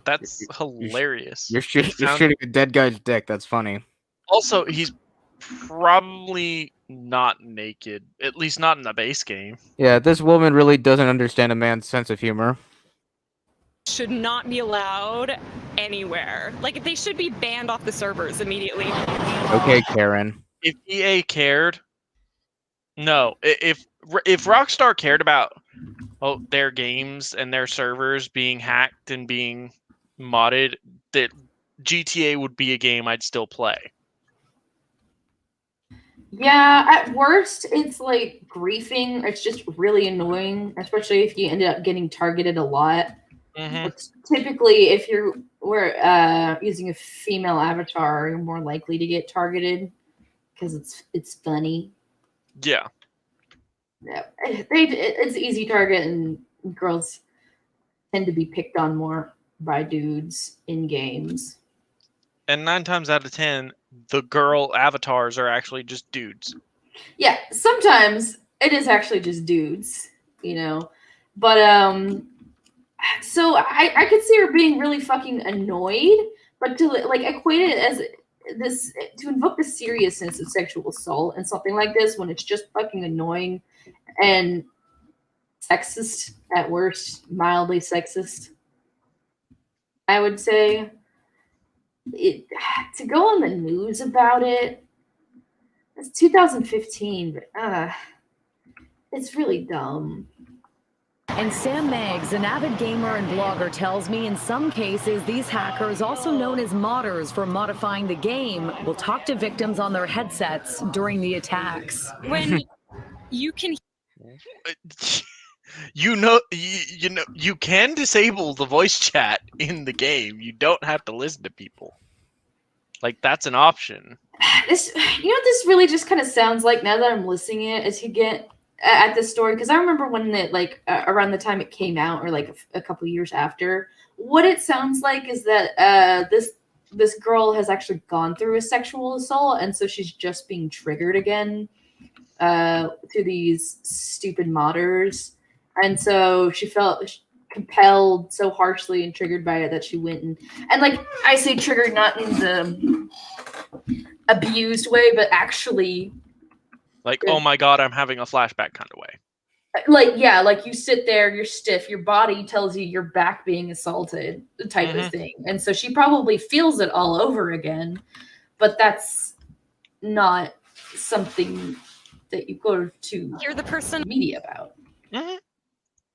That's hilarious. You're shooting a dead guy's dick. That's funny. Also, he's probably not naked, at least not in the base game. Yeah, this woman really doesn't understand a man's sense of humor. should not be allowed anywhere. Like, they should be banned off the servers immediately. Okay, Karen. If EA cared, no. If Rockstar cared about their games and their servers being hacked and being modded, that GTA would be a game I'd still play. Yeah, at worst, it's like griefing. It's just really annoying, especially if you end up getting targeted a lot. Mm-hmm. Typically, if you're using a female avatar, you're more likely to get targeted because it's funny. Yeah. Yeah, it's an easy target, and girls tend to be picked on more by dudes in games. And 9 times out of 10, the girl avatars are actually just dudes. Yeah, sometimes it is actually just dudes, you know. But so I could see her being really fucking annoyed, but to like equate it as this, to invoke the seriousness of sexual assault and something like this when it's just fucking annoying and sexist at worst, mildly sexist, I would say. to go on the news about it. It's 2015, but it's really dumb. And Sam Meggs, an avid gamer and blogger, tells me in some cases these hackers, also known as modders for modifying the game, will talk to victims on their headsets during the attacks. When you can you can disable the voice chat in the game. You don't have to listen to people. Like, that's an option. This, what this really just kind of sounds like now that I'm listening it, is you get at this story, because I remember when it around the time it came out, or like a couple years after, what it sounds like is that this girl has actually gone through a sexual assault, and so she's just being triggered again through these stupid modders, and so she felt compelled so harshly and triggered by it that she went and like, I say triggered not in the abused way, but actually like, oh my god, I'm having a flashback kind of way. Like you sit there, you're stiff, your body tells you you're back being assaulted, type of thing. And so she probably feels it all over again, but that's not something that you go to You're the person media about.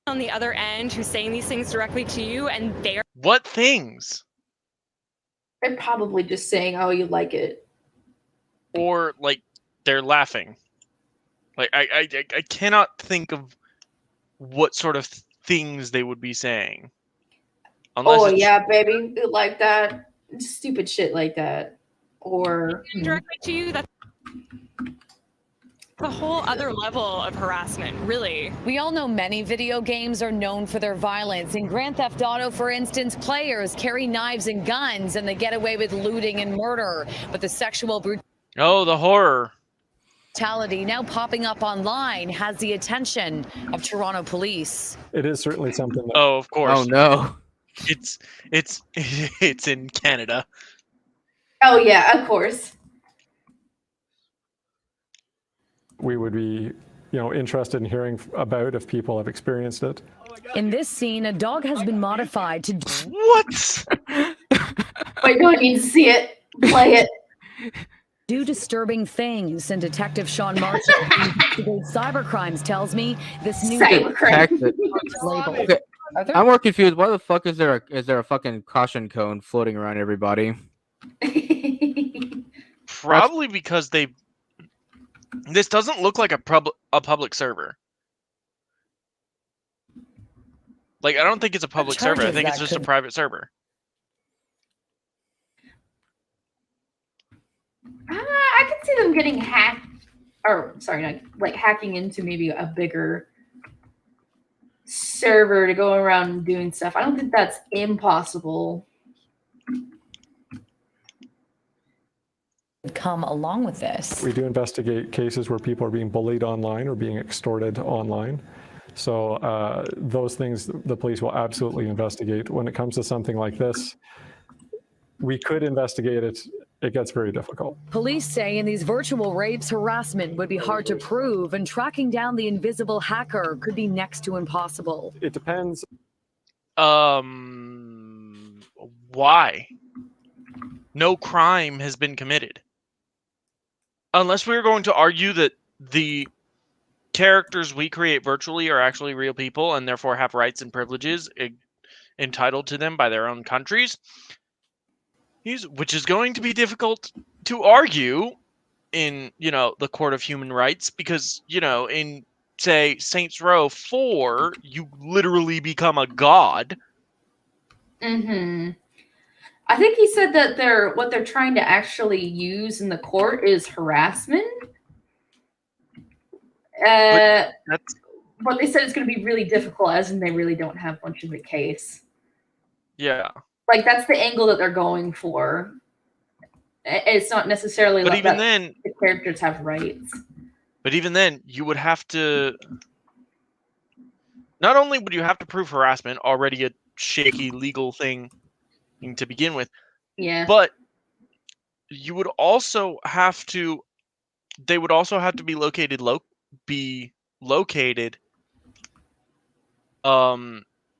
On the other end who's saying these things directly to you, and they're what things? They're probably just saying, "Oh, you like it," or like they're laughing. Like I cannot think of what sort of things they would be saying. Unless yeah, baby, like that, stupid shit like that, or directly to you. That's a whole other level of harassment, really. We all know many video games are known for their violence. In Grand Theft Auto, for instance, players carry knives and guns, and they get away with looting and murder. But the sexual the horror. brutality now popping up online has the attention of Toronto police. It is certainly something that... Oh, of course. Oh no. It's in Canada. Oh yeah, of course. We would be, interested in hearing about if people have experienced it. In this scene, a dog has been modified to... What? Wait, no one needs to see it. Play it. Do disturbing things, and Detective Sean Marshall, who investigates cybercrimes, tells me this new label. Okay. I'm more confused. Why the fuck is there a fucking caution cone floating around everybody? Probably because this doesn't look like a public server. Like, I don't think it's a public server. I think it's just a private server. I can see them getting hacked, or sorry, like hacking into maybe a bigger server to go around and doing stuff. I don't think that's impossible. Come along with this. We do investigate cases where people are being bullied online or being extorted online. So those things the police will absolutely investigate. When it comes to something like this, we could investigate it. It gets very difficult. Police say in these virtual rapes, harassment would be hard to prove, and tracking down the invisible hacker could be next to impossible. It depends. Why? No crime has been committed. Unless we're going to argue that the characters we create virtually are actually real people and therefore have rights and privileges entitled to them by their own countries, which is going to be difficult to argue in, the Court of Human Rights, because, in, say, Saints Row 4, you literally become a god. Mm-hmm. I think he said that what they're trying to actually use in the court is harassment. But they said it's going to be really difficult, as in they really don't have much of a case. Yeah. Like, that's the angle that they're going for. It's not necessarily but like even that then, the characters have rights. But even then, you would have to... Not only would you have to prove harassment, already a shaky legal thing to begin with, yeah, but you would also have to... They would also have to be located within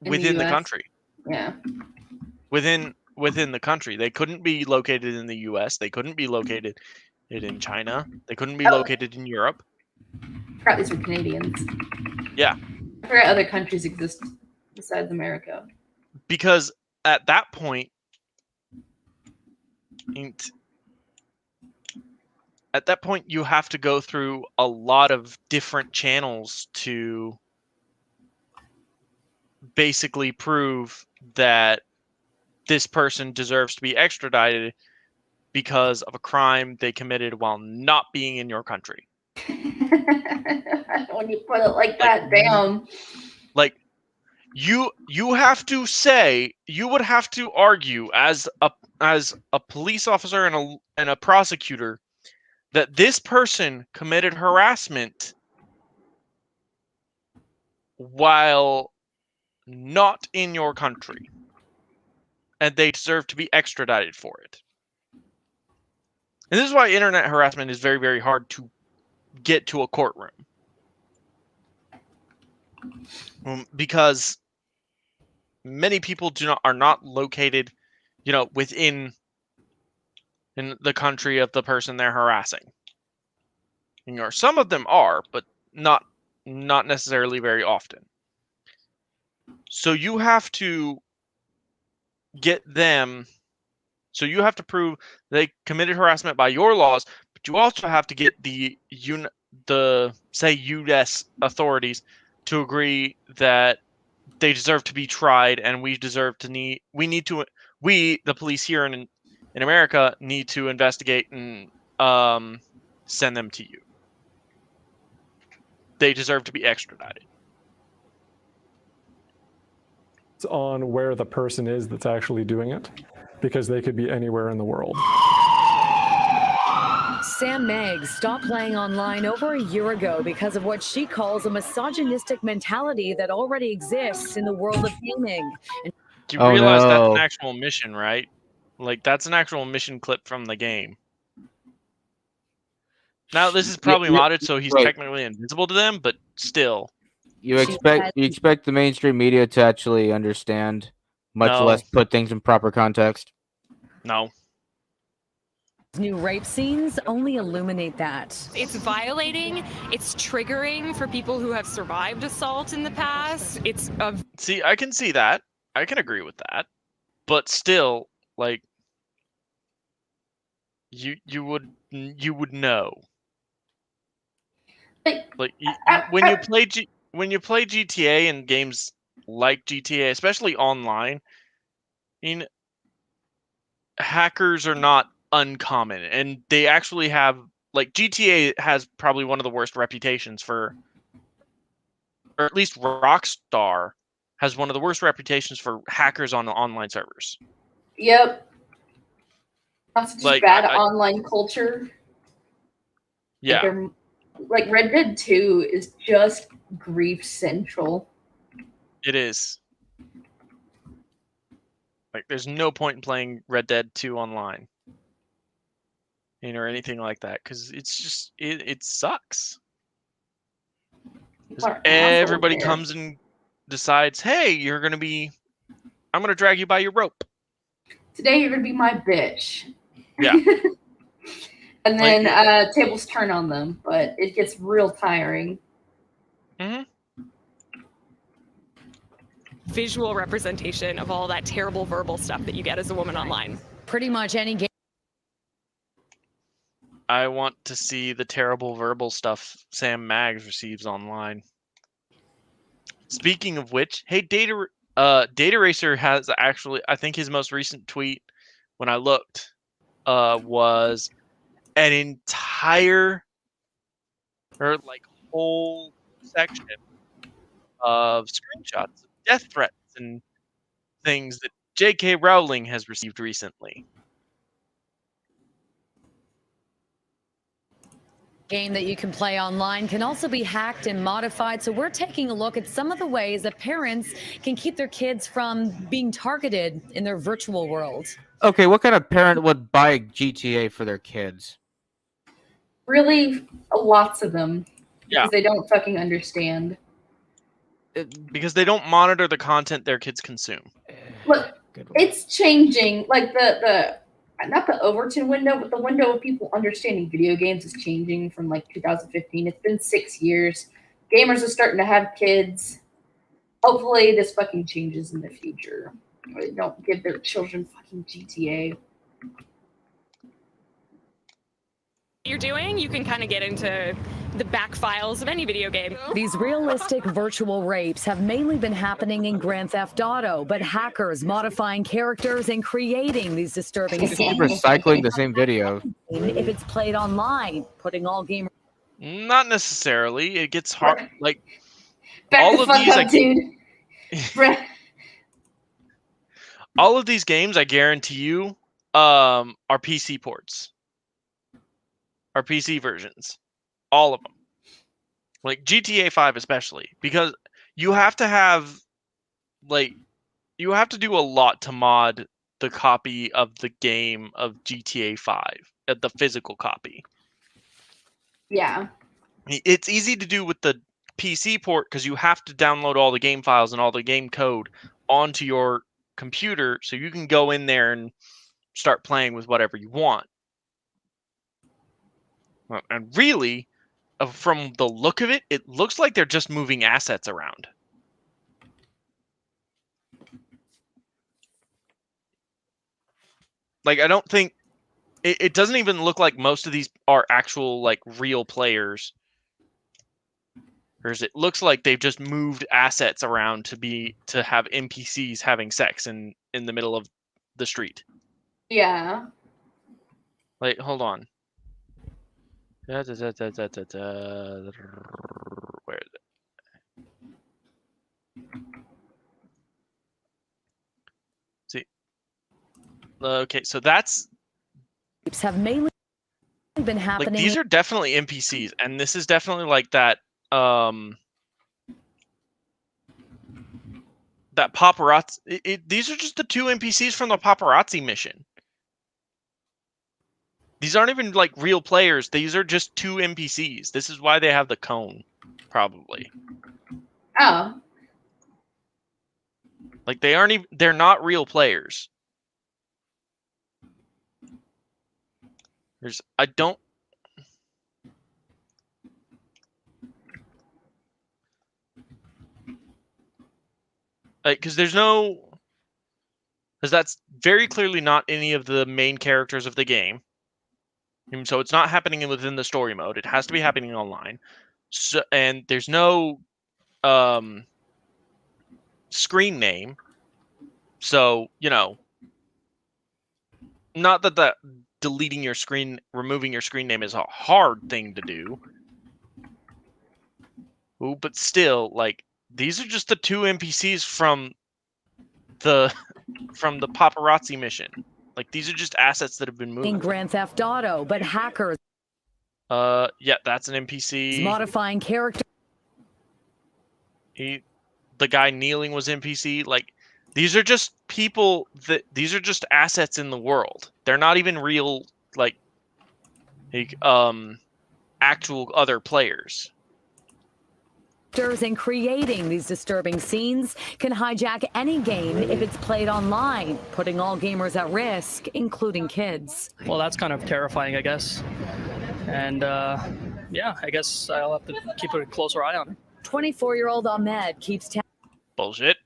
the country. Yeah. Within within the country. They couldn't be located in the U.S. They couldn't be located in China. They couldn't be located in Europe. I forgot these were Canadians. Yeah. I forgot other countries exist besides America. Because at that point, you have to go through a lot of different channels to basically prove that this person deserves to be extradited because of a crime they committed while not being in your country. When you put it like that, damn. Like, you have to say, you would have to argue as a police officer and a prosecutor that this person committed harassment while not in your country, and they deserve to be extradited for it. And this is why internet harassment is very, very hard to get to a courtroom. Because many people are not located, within in the country of the person they're harassing. Some of them are, but not necessarily very often. So you have to get them. So you have to prove they committed harassment by your laws, but you also have to get the U.S. authorities to agree that they deserve to be tried, and we, the police here in America, need to investigate and send them to you. They deserve to be extradited. It's on where the person is that's actually doing it, because they could be anywhere in the world. Sam Meggs stopped playing online over a year ago because of what she calls a misogynistic mentality that already exists in the world of gaming. Do you realize that's an actual mission, right? Like, that's an actual mission clip from the game. Now, this is probably modded, so he's technically invisible to them, but still. You expect the mainstream media to actually understand, much less put things in proper context? No. New rape scenes only illuminate that. It's violating, it's triggering for people who have survived assault in the past. See, I can see that. I can agree with that. But still, like, you would know. Like when you play GTA and games like GTA, especially online, hackers are not uncommon, and they actually have, like, GTA has probably one of the worst reputations for, or at least Rockstar has one of the worst reputations for hackers on the online servers. Yep. That's such bad online culture. Yeah. Like Red Dead 2 is just grief central. It is. Like, there's no point in playing Red Dead 2 online. Or anything like that, because it's just it sucks. Everybody comes and decides, hey, I'm gonna drag you by your rope. Today you're gonna be my bitch. Yeah. And then tables turn on them, but it gets real tiring. Mm-hmm. Visual representation of all that terrible verbal stuff that you get as a woman online. Pretty much any game. I want to see the terrible verbal stuff Sam Maggs receives online. Speaking of which, hey, Data Racer has actually, I think his most recent tweet, when I looked, was an entire, or like whole section of screenshots of death threats and things that J.K. Rowling has received recently. Game that you can play online can also be hacked and modified, so we're taking a look at some of the ways that parents can keep their kids from being targeted in their virtual world. Okay, what kind of parent would buy GTA for their kids? Really, lots of them. Yeah. Because they don't fucking understand. Because they don't monitor the content their kids consume. Look, Good one. It's changing. Like the not the Overton window, but the window of people understanding video games is changing from like 2015. It's been 6 years. Gamers are starting to have kids. Hopefully, this fucking changes in the future. They don't give their children fucking GTA. You're doing, you can kind of get into the back files of any video game. These realistic virtual rapes have mainly been happening in Grand Theft Auto, but hackers modifying characters and creating these disturbing Just keep scenes recycling the same video. if it's played online, putting all gamers. Not necessarily. It gets hard. Like Back all the of fuck these, up, dude. all of these games, I guarantee you, are PC ports. Are PC versions. All of them. Like GTA 5 especially. Because you have to have, like, you have to do a lot to mod the copy of the game of GTA 5. The physical copy. Yeah. It's easy to do with the PC port because you have to download all the game files and all the game code onto your computer so you can go in there and start playing with whatever you want. And really, from the look of it, it looks like they're just moving assets around. Like, I don't think... It doesn't even look like most of these are actual, like, real players. Whereas it looks like they've just moved assets around to have NPCs having sex in the middle of the street. Yeah. Like, hold on. Where is it? See. Okay, so that's... have mainly been happening. Like, these are definitely NPCs, and this is definitely like that that paparazzi. These are just the 2 NPCs from the paparazzi mission. These aren't even like real players. These are just 2 NPCs. This is why they have the cone, probably. Oh. Like they're not real players. I don't... Like, because that's very clearly not any of the main characters of the game. And so it's not happening within the story mode. It has to be happening online. So, and there's no screen name. So, you know, not that removing your screen name is a hard thing to do. Ooh, but still, like, these are just the 2 NPCs from the paparazzi mission. Like, these are just assets that have been moved. In Grand Theft Auto, but hackers. Yeah, that's an NPC. Modifying character. The guy kneeling was NPC. Like, these are just people these are just assets in the world. They're not even real, like actual other players. And creating these disturbing scenes can hijack any game if it's played online, putting all gamers at risk, including kids. Well, that's kind of terrifying, I guess. And yeah, I guess I'll have to keep a closer eye on it. 24-year-old Ahmed keeps Bullshit.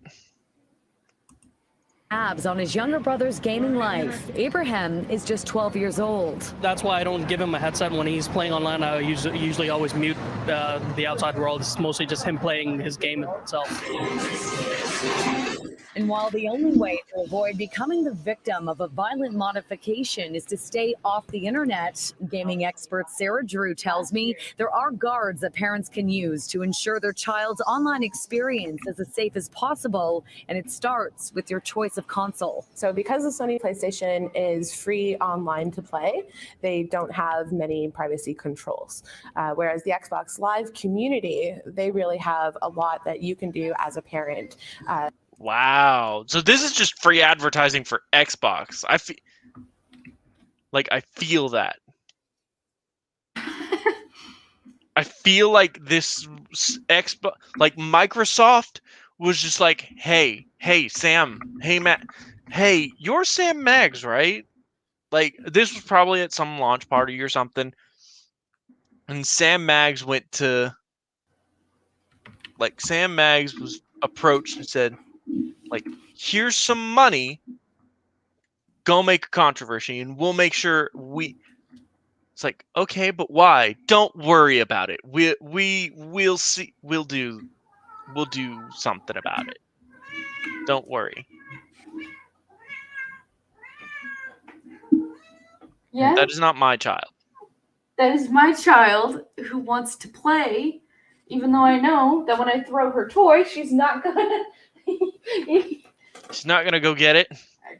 tabs on his younger brother's gaming life. Abraham is just 12 years old. That's why I don't give him a headset when he's playing online. I usually always mute the outside world. It's mostly just him playing his game itself. And while the only way to avoid becoming the victim of a violent modification is to stay off the internet, gaming expert Sarah Drew tells me there are guards that parents can use to ensure their child's online experience is as safe as possible, and it starts with your choice of console. So because the Sony PlayStation is free online to play, they don't have many privacy controls. Whereas the Xbox Live community, they really have a lot that you can do as a parent. Wow. So this is just free advertising for Xbox. I feel that. I feel like this Xbox, like Microsoft was just like, hey, Sam, hey, Matt, hey, you're Sam Maggs, right? Like, this was probably at some launch party or something. And Sam Maggs went to, like, Sam Maggs was approached and said, like, here's some money. Go make a controversy, and we'll make sure we. It's like, okay, but why? Don't worry about it. We'll see. We'll do something about it. Don't worry. Yeah. That is not my child. That is my child who wants to play, even though I know that when I throw her toy, she's not gonna. She's not gonna go get it.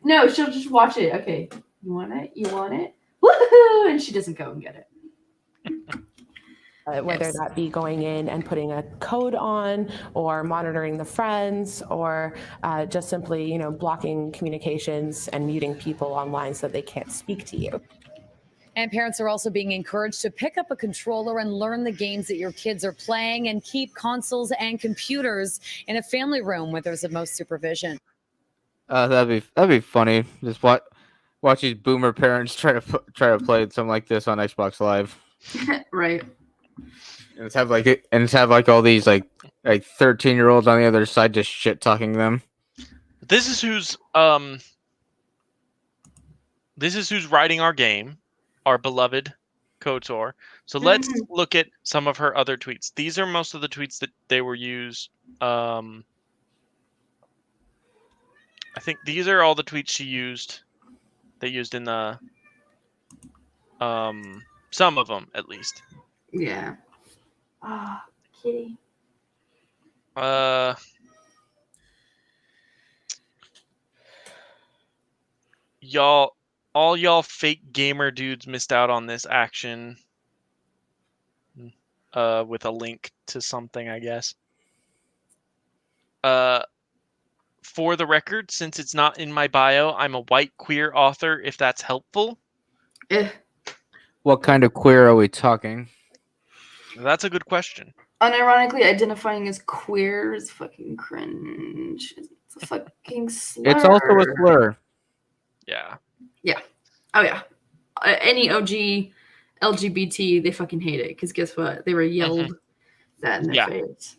No, she'll just watch it. Okay, you want it? You want it? Woohoo! And she doesn't go and get it. Whether Yes. that be going in and putting a code on, or monitoring the friends, or just simply, blocking communications and muting people online so they can't speak to you. And parents are also being encouraged to pick up a controller and learn the games that your kids are playing, and keep consoles and computers in a family room where there's the most supervision. That'd be funny. Just watch these boomer parents try to play something like this on Xbox Live. Right. And it's have like all these like 13-year-olds on the other side just shit talking them. This is who's writing our game, our beloved KOTOR. So let's look at some of her other tweets. These are most of the tweets that they were used. I think these are all the tweets she used. They used in the some of them at least. Yeah. Ah, kitty. All y'all fake gamer dudes missed out on this action. With a link to something, I guess. For the record, since it's not in my bio, I'm a white queer author, if that's helpful. What kind of queer are we talking? That's a good question. Unironically, identifying as queer is fucking cringe. It's a fucking slur. It's also a slur. Yeah. Yeah. Oh, yeah. Any OG LGBT, they fucking hate it. Because guess what? They were yelled that in their face.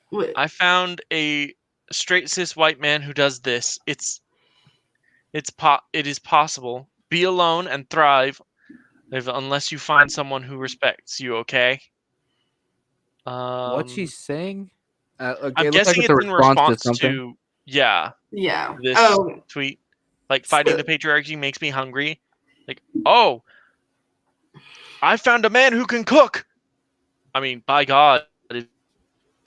What? I found a straight cis white man who does this. It is possible. Be alone and thrive unless you find someone who respects you, okay? What's she saying? I'm guessing it's in response to this tweet. Like, fighting the patriarchy makes me hungry. Like, oh, I found a man who can cook. I mean, by God, it's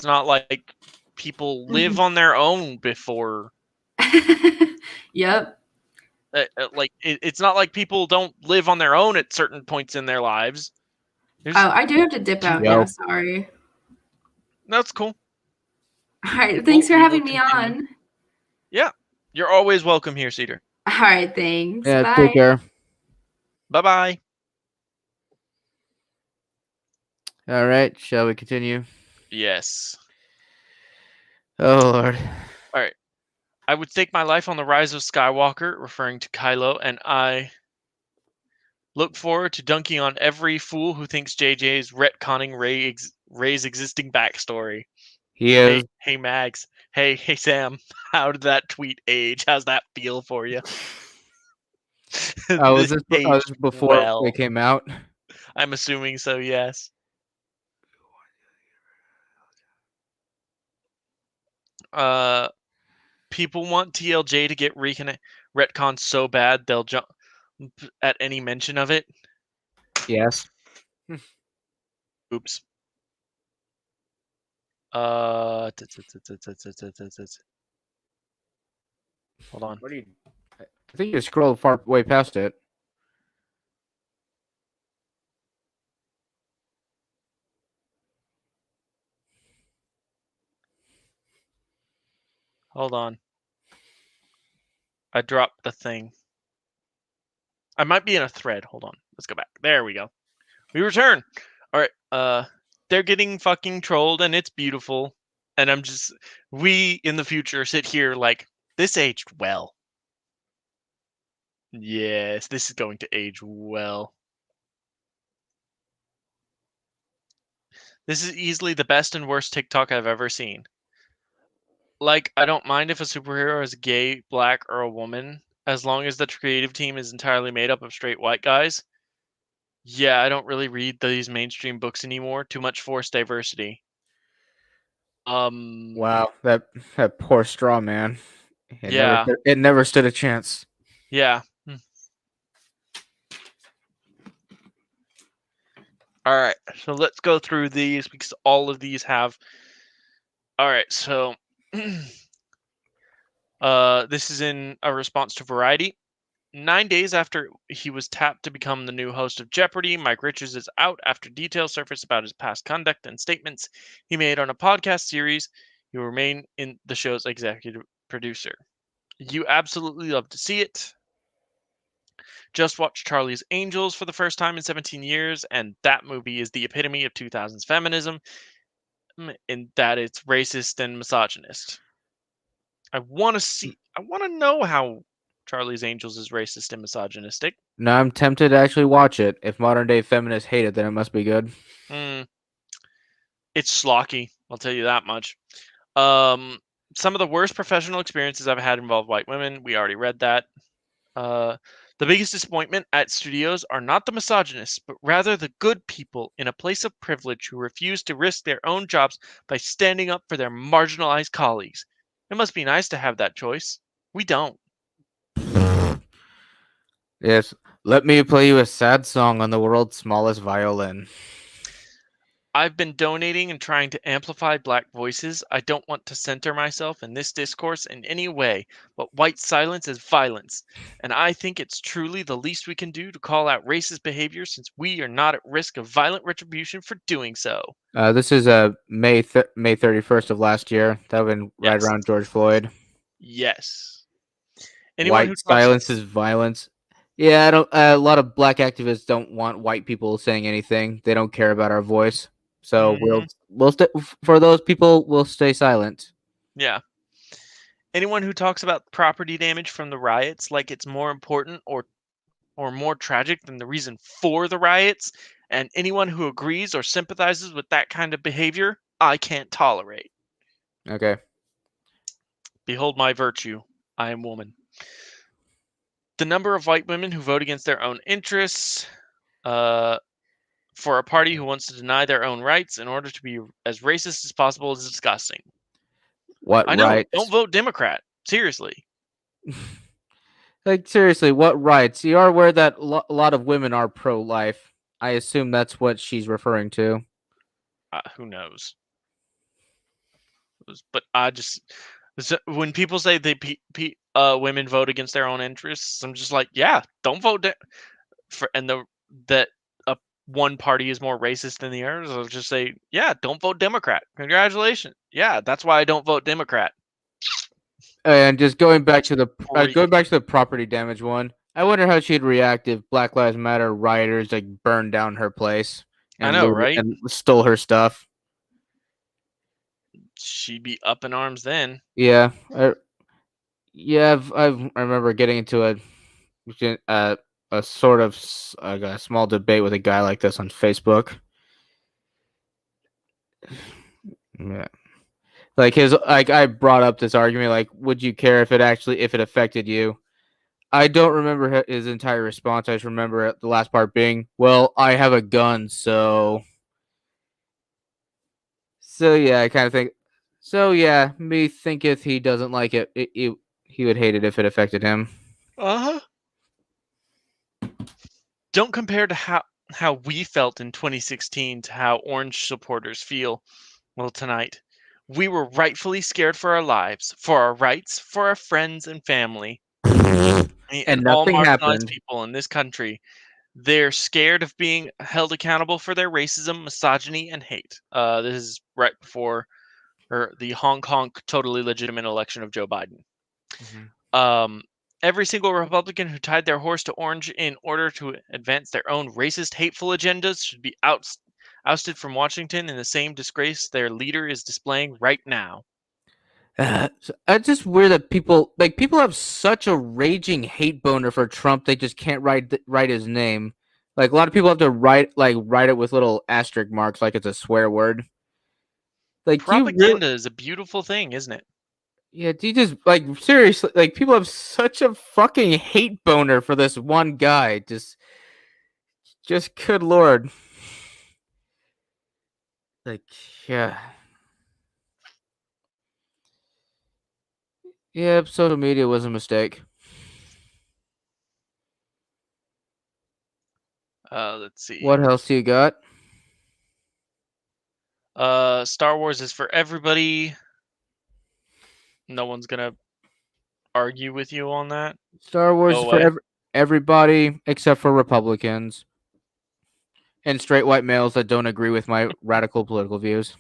not like people live on their own before. Yep. Like, it's not like people don't live on their own at certain points in their lives. I do have to dip out now. Sorry. That's cool. All right. Thanks for having me on. Yeah. You're always welcome here, Cedar. All right. Thanks. Yeah, Bye. take care. Bye-bye. All right. Shall we continue? Yes. Oh, Lord. All right. I would stake my life on the rise of Skywalker, referring to Kylo, and I look forward to dunking on every fool who thinks JJ is retconning Rey's existing backstory. He is. Hey, Mags. Hey, Sam. How did that tweet age? How's that feel for you? Was this before they came out? I'm assuming so, yes. People want TLJ to get retcon so bad they'll jump at any mention of it. Yes. Oops. Hold on. I think you scrolled way past it. Hold on. I dropped the thing. I might be in a thread. Hold on. Let's go back. There we go. We return. All right. They're getting fucking trolled, and it's beautiful. And we in the future sit here like, This aged well. Yes, this is going to age well. This is easily the best and worst TikTok I've ever seen. Like, I don't mind if a superhero is gay, black, or a woman, as long as the creative team is entirely made up of straight white guys. Yeah, I don't really read these mainstream books anymore. Too much forced diversity. Wow, that poor straw man. Yeah. It never stood a chance. Yeah. All right, so let's go through these because all of these have. All right, so this is in a response to Variety. 9 days after he was tapped to become the new host of Jeopardy, Mike Richards is out after details surfaced about his past conduct and statements he made on a podcast series. He will remain in the show's executive producer. You absolutely love to see it. Just watched Charlie's Angels for the first time in 17 years, and that movie is the epitome of 2000s feminism in that it's racist and misogynist. I want to know how Charlie's Angels is racist and misogynistic. Now I'm tempted to actually watch it. If modern day feminists hate it, then it must be good. It's schlocky, I'll tell you that much. Some of the worst professional experiences I've had involve white women. We already read that. The biggest disappointment at studios are not the misogynists, but rather the good people in a place of privilege who refuse to risk their own jobs by standing up for their marginalized colleagues. It must be nice to have that choice. We don't. Yes, let me play you a sad song on the world's smallest violin. I've been donating and trying to amplify black voices. I don't want to center myself in this discourse in any way, but white silence is violence. And I think it's truly the least we can do to call out racist behavior since we are not at risk of violent retribution for doing so. This is May 31st of last year. That would been right around George Floyd. Yes. White silence is violence. Yeah, I don't. A lot of black activists don't want white people saying anything. They don't care about our voice. So we'll for those people, we'll stay silent. Yeah. Anyone who talks about property damage from the riots like it's more important or more tragic than the reason for the riots, and anyone who agrees or sympathizes with that kind of behavior, I can't tolerate. Okay. Behold my virtue. I am woman. The number of white women who vote against their own interests for a party who wants to deny their own rights in order to be as racist as possible is disgusting. What I know. rights? Don't vote Democrat. Seriously. Like, seriously, what rights? You are aware that a lot of women are pro-life. I assume that's what she's referring to. Who knows? But I just... when people say women vote against their own interests, I'm just like, yeah, don't vote that one party is more racist than the others. I'll just say, yeah, don't vote Democrat. Congratulations. Yeah, that's why I don't vote Democrat. And just going back to the property damage one, I wonder how she'd react if Black Lives Matter rioters like burned down her place and I know, right? And stole her stuff. She'd be up in arms then. Yeah, I remember getting into a sort of a small debate with a guy like this on Facebook. Yeah. I brought up this argument, like, would you care if it affected you? I don't remember his entire response. I just remember the last part being, well, I have a gun, so yeah, I kind of think, so yeah, me thinketh he doesn't like it. He would hate it if it affected him. Don't compare to how we felt in 2016 to how Orange supporters feel. Well, tonight, we were rightfully scared for our lives, for our rights, for our friends and family. And all nothing marginalized happened. people in this country. They're scared of being held accountable for their racism, misogyny, and hate. This is right before the Hong Kong totally legitimate election of Joe Biden. Every single Republican who tied their horse to orange in order to advance their own racist, hateful agendas should be ousted from Washington in the same disgrace their leader is displaying right now. It's just weird that people have such a raging hate boner for Trump. They just can't write his name. Like a lot of people have to write it with little asterisk marks, like it's a swear word. Like Propaganda is a beautiful thing, isn't it? Yeah, do you just seriously people have such a fucking hate boner for this one guy. Just good lord. Yeah. Yep, social media was a mistake. Let's see. What else do you got? Star Wars is for everybody. No one's gonna argue with you on that. Star Wars is for everybody except for Republicans and straight white males that don't agree with my radical political views.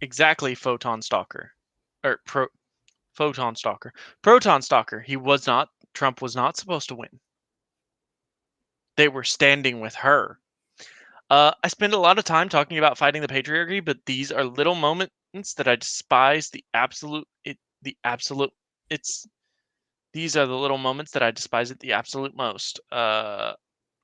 Exactly, Photon Stalker. Photon Stalker. Proton Stalker. Trump was not supposed to win. They were standing with her. I spend a lot of time talking about fighting the patriarchy, but these are little moments that I despise These are the little moments that I despise at the absolute most.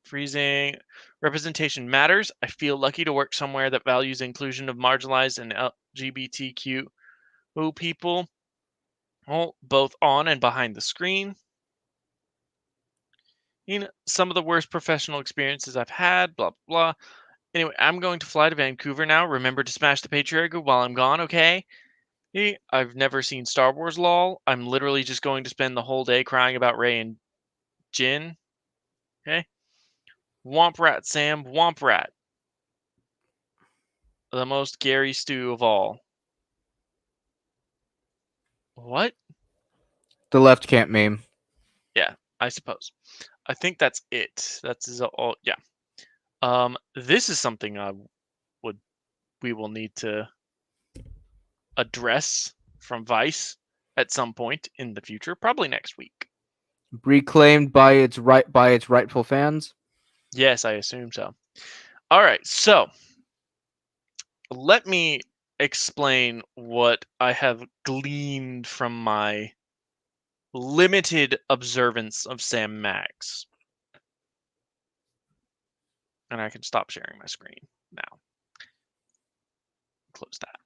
Freezing. Representation matters. I feel lucky to work somewhere that values inclusion of marginalized and LGBTQ people, both on and behind the screen. Some of the worst professional experiences I've had, blah, blah. Anyway, I'm going to fly to Vancouver now. Remember to smash the patriarchy while I'm gone, okay? I've never seen Star Wars, lol. I'm literally just going to spend the whole day crying about Rey and Jin. Okay? Womp rat, Sam. Womp rat. The most Gary stew of all. What? The left can't meme. Yeah, I suppose. I think that's it. That's all. Yeah. This is something we will need to address from Vice at some point in the future, probably next week. Reclaimed by its rightful fans. Yes, I assume so. All right, so let me explain what I have gleaned from my limited observance of Sam Mags. And I can stop sharing my screen now. Close that.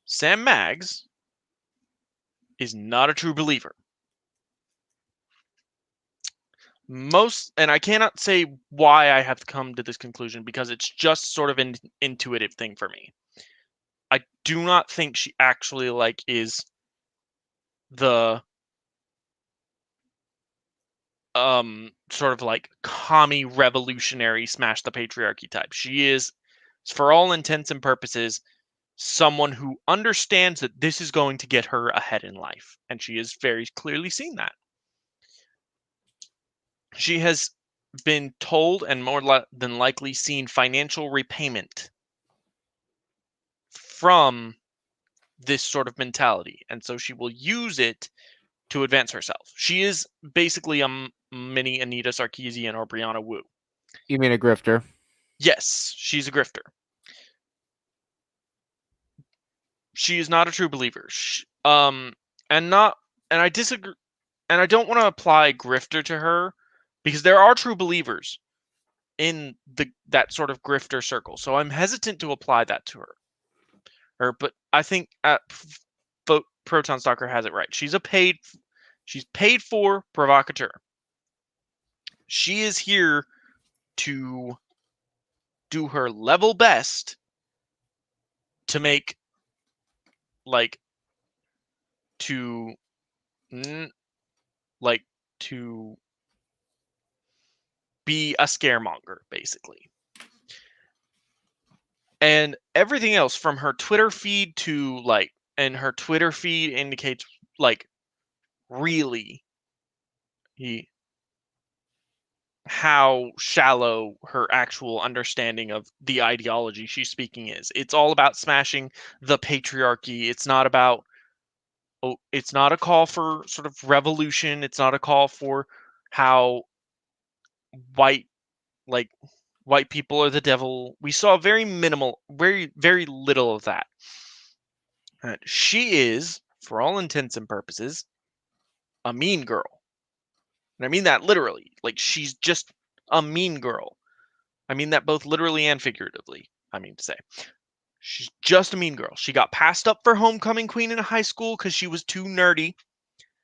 Sam Mags is not a true believer. And I cannot say why I have come to this conclusion because it's just sort of an intuitive thing for me. I do not think she actually is the sort of commie revolutionary smash the patriarchy type. She is, for all intents and purposes, someone who understands that this is going to get her ahead in life, and she has very clearly seen that. She has been told and more than likely seen financial repayment from this sort of mentality, and so she will use it to advance herself. She is basically a mini Anita Sarkeesian or Brianna Wu. You mean a grifter? Yes, she's a grifter. She is not a true believer. And I disagree, and I don't want to apply grifter to her because there are true believers in that sort of grifter circle. So I'm hesitant to apply that to her. But I think Proton Stalker has it right. She's paid for provocateur. She is here to do her level best to make to be a scaremonger, basically. And everything else from her Twitter feed and her Twitter feed indicates really how shallow her actual understanding of the ideology she's speaking is. It's all about smashing the patriarchy. It's not about it's not a call for sort of revolution. It's not a call for how white white people are the devil. We saw very minimal, very, very little of that. She is, for all intents and purposes, a mean girl. And I mean that literally. Like, she's just a mean girl. I mean that both literally and figuratively, I mean to say. She's just a mean girl. She got passed up for homecoming queen in high school because she was too nerdy.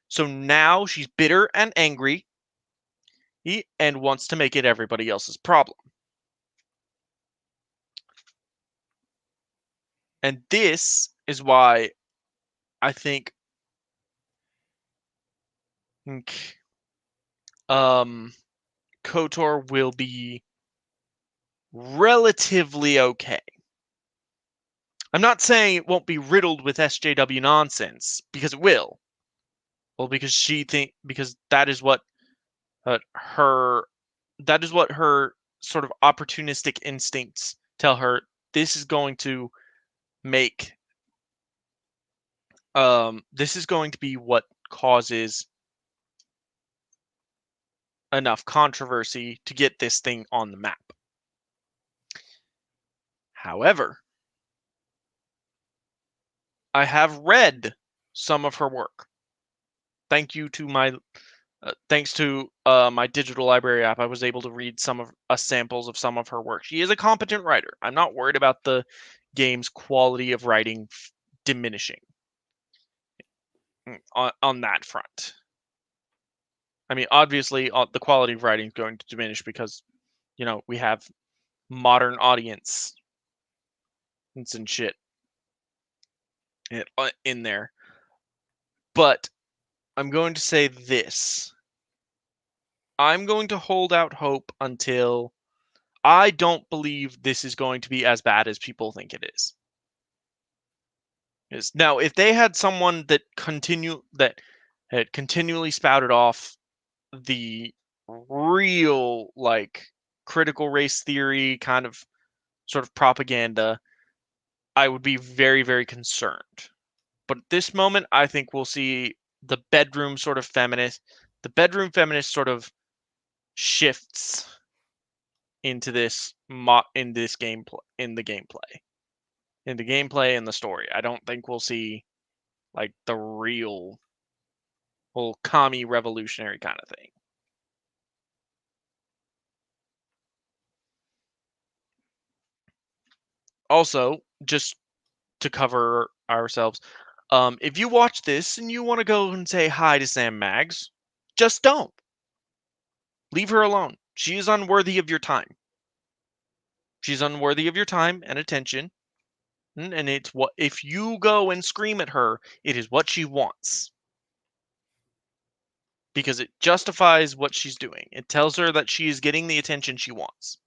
So now she's bitter and angry and wants to make it everybody else's problem. And this is why I think KOTOR will be relatively okay. I'm not saying it won't be riddled with SJW nonsense, because it will. Well, because because that is what her sort of opportunistic instincts tell her. This is going to make this is going to be what causes enough controversy to get this thing on the map. However, I have read some of her work. Thanks to my digital library app, I was able to read some of samples of some of her work. She is a competent writer. I'm not worried about the game's quality of writing diminishing on that front. I mean, obviously, the quality of writing is going to diminish because, we have modern audience and shit in there. But I'm going to say this. I'm going to hold out hope until I don't believe this is going to be as bad as people think it is. Now, if they had someone that had continually spouted off the real, critical race theory kind of sort of propaganda, I would be very, very concerned. But at this moment, I think we'll see the bedroom feminist sort of shifts into this in the gameplay and the story. I don't think we'll see the real whole commie revolutionary kind of thing. Also, just to cover ourselves, if you watch this and you want to go and say hi to Sam Maggs, just don't. Leave her alone. She is unworthy of your time. She's unworthy of your time and attention. And it's what if you go and scream at her, it is what she wants. Because it justifies what she's doing. It tells her that she is getting the attention she wants.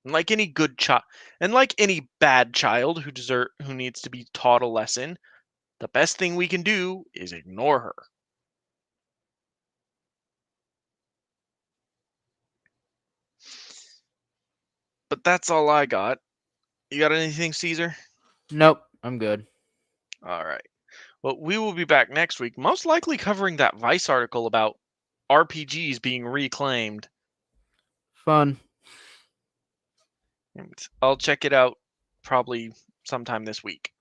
And like any good child, and like any bad child who needs to be taught a lesson, the best thing we can do is ignore her. But that's all I got. You got anything, Caesar? Nope, I'm good. All right. Well, we will be back next week, most likely covering that Vice article about RPGs being reclaimed. Fun. And I'll check it out probably sometime this week.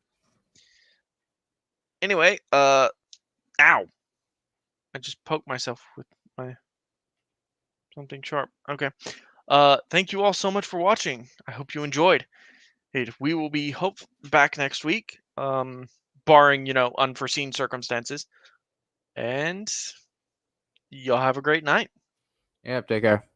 Anyway, ow. I just poked myself with my something sharp. Okay. Thank you all so much for watching. I hope you enjoyed. We will be back next week, barring, unforeseen circumstances. And y'all have a great night. Yep, take care.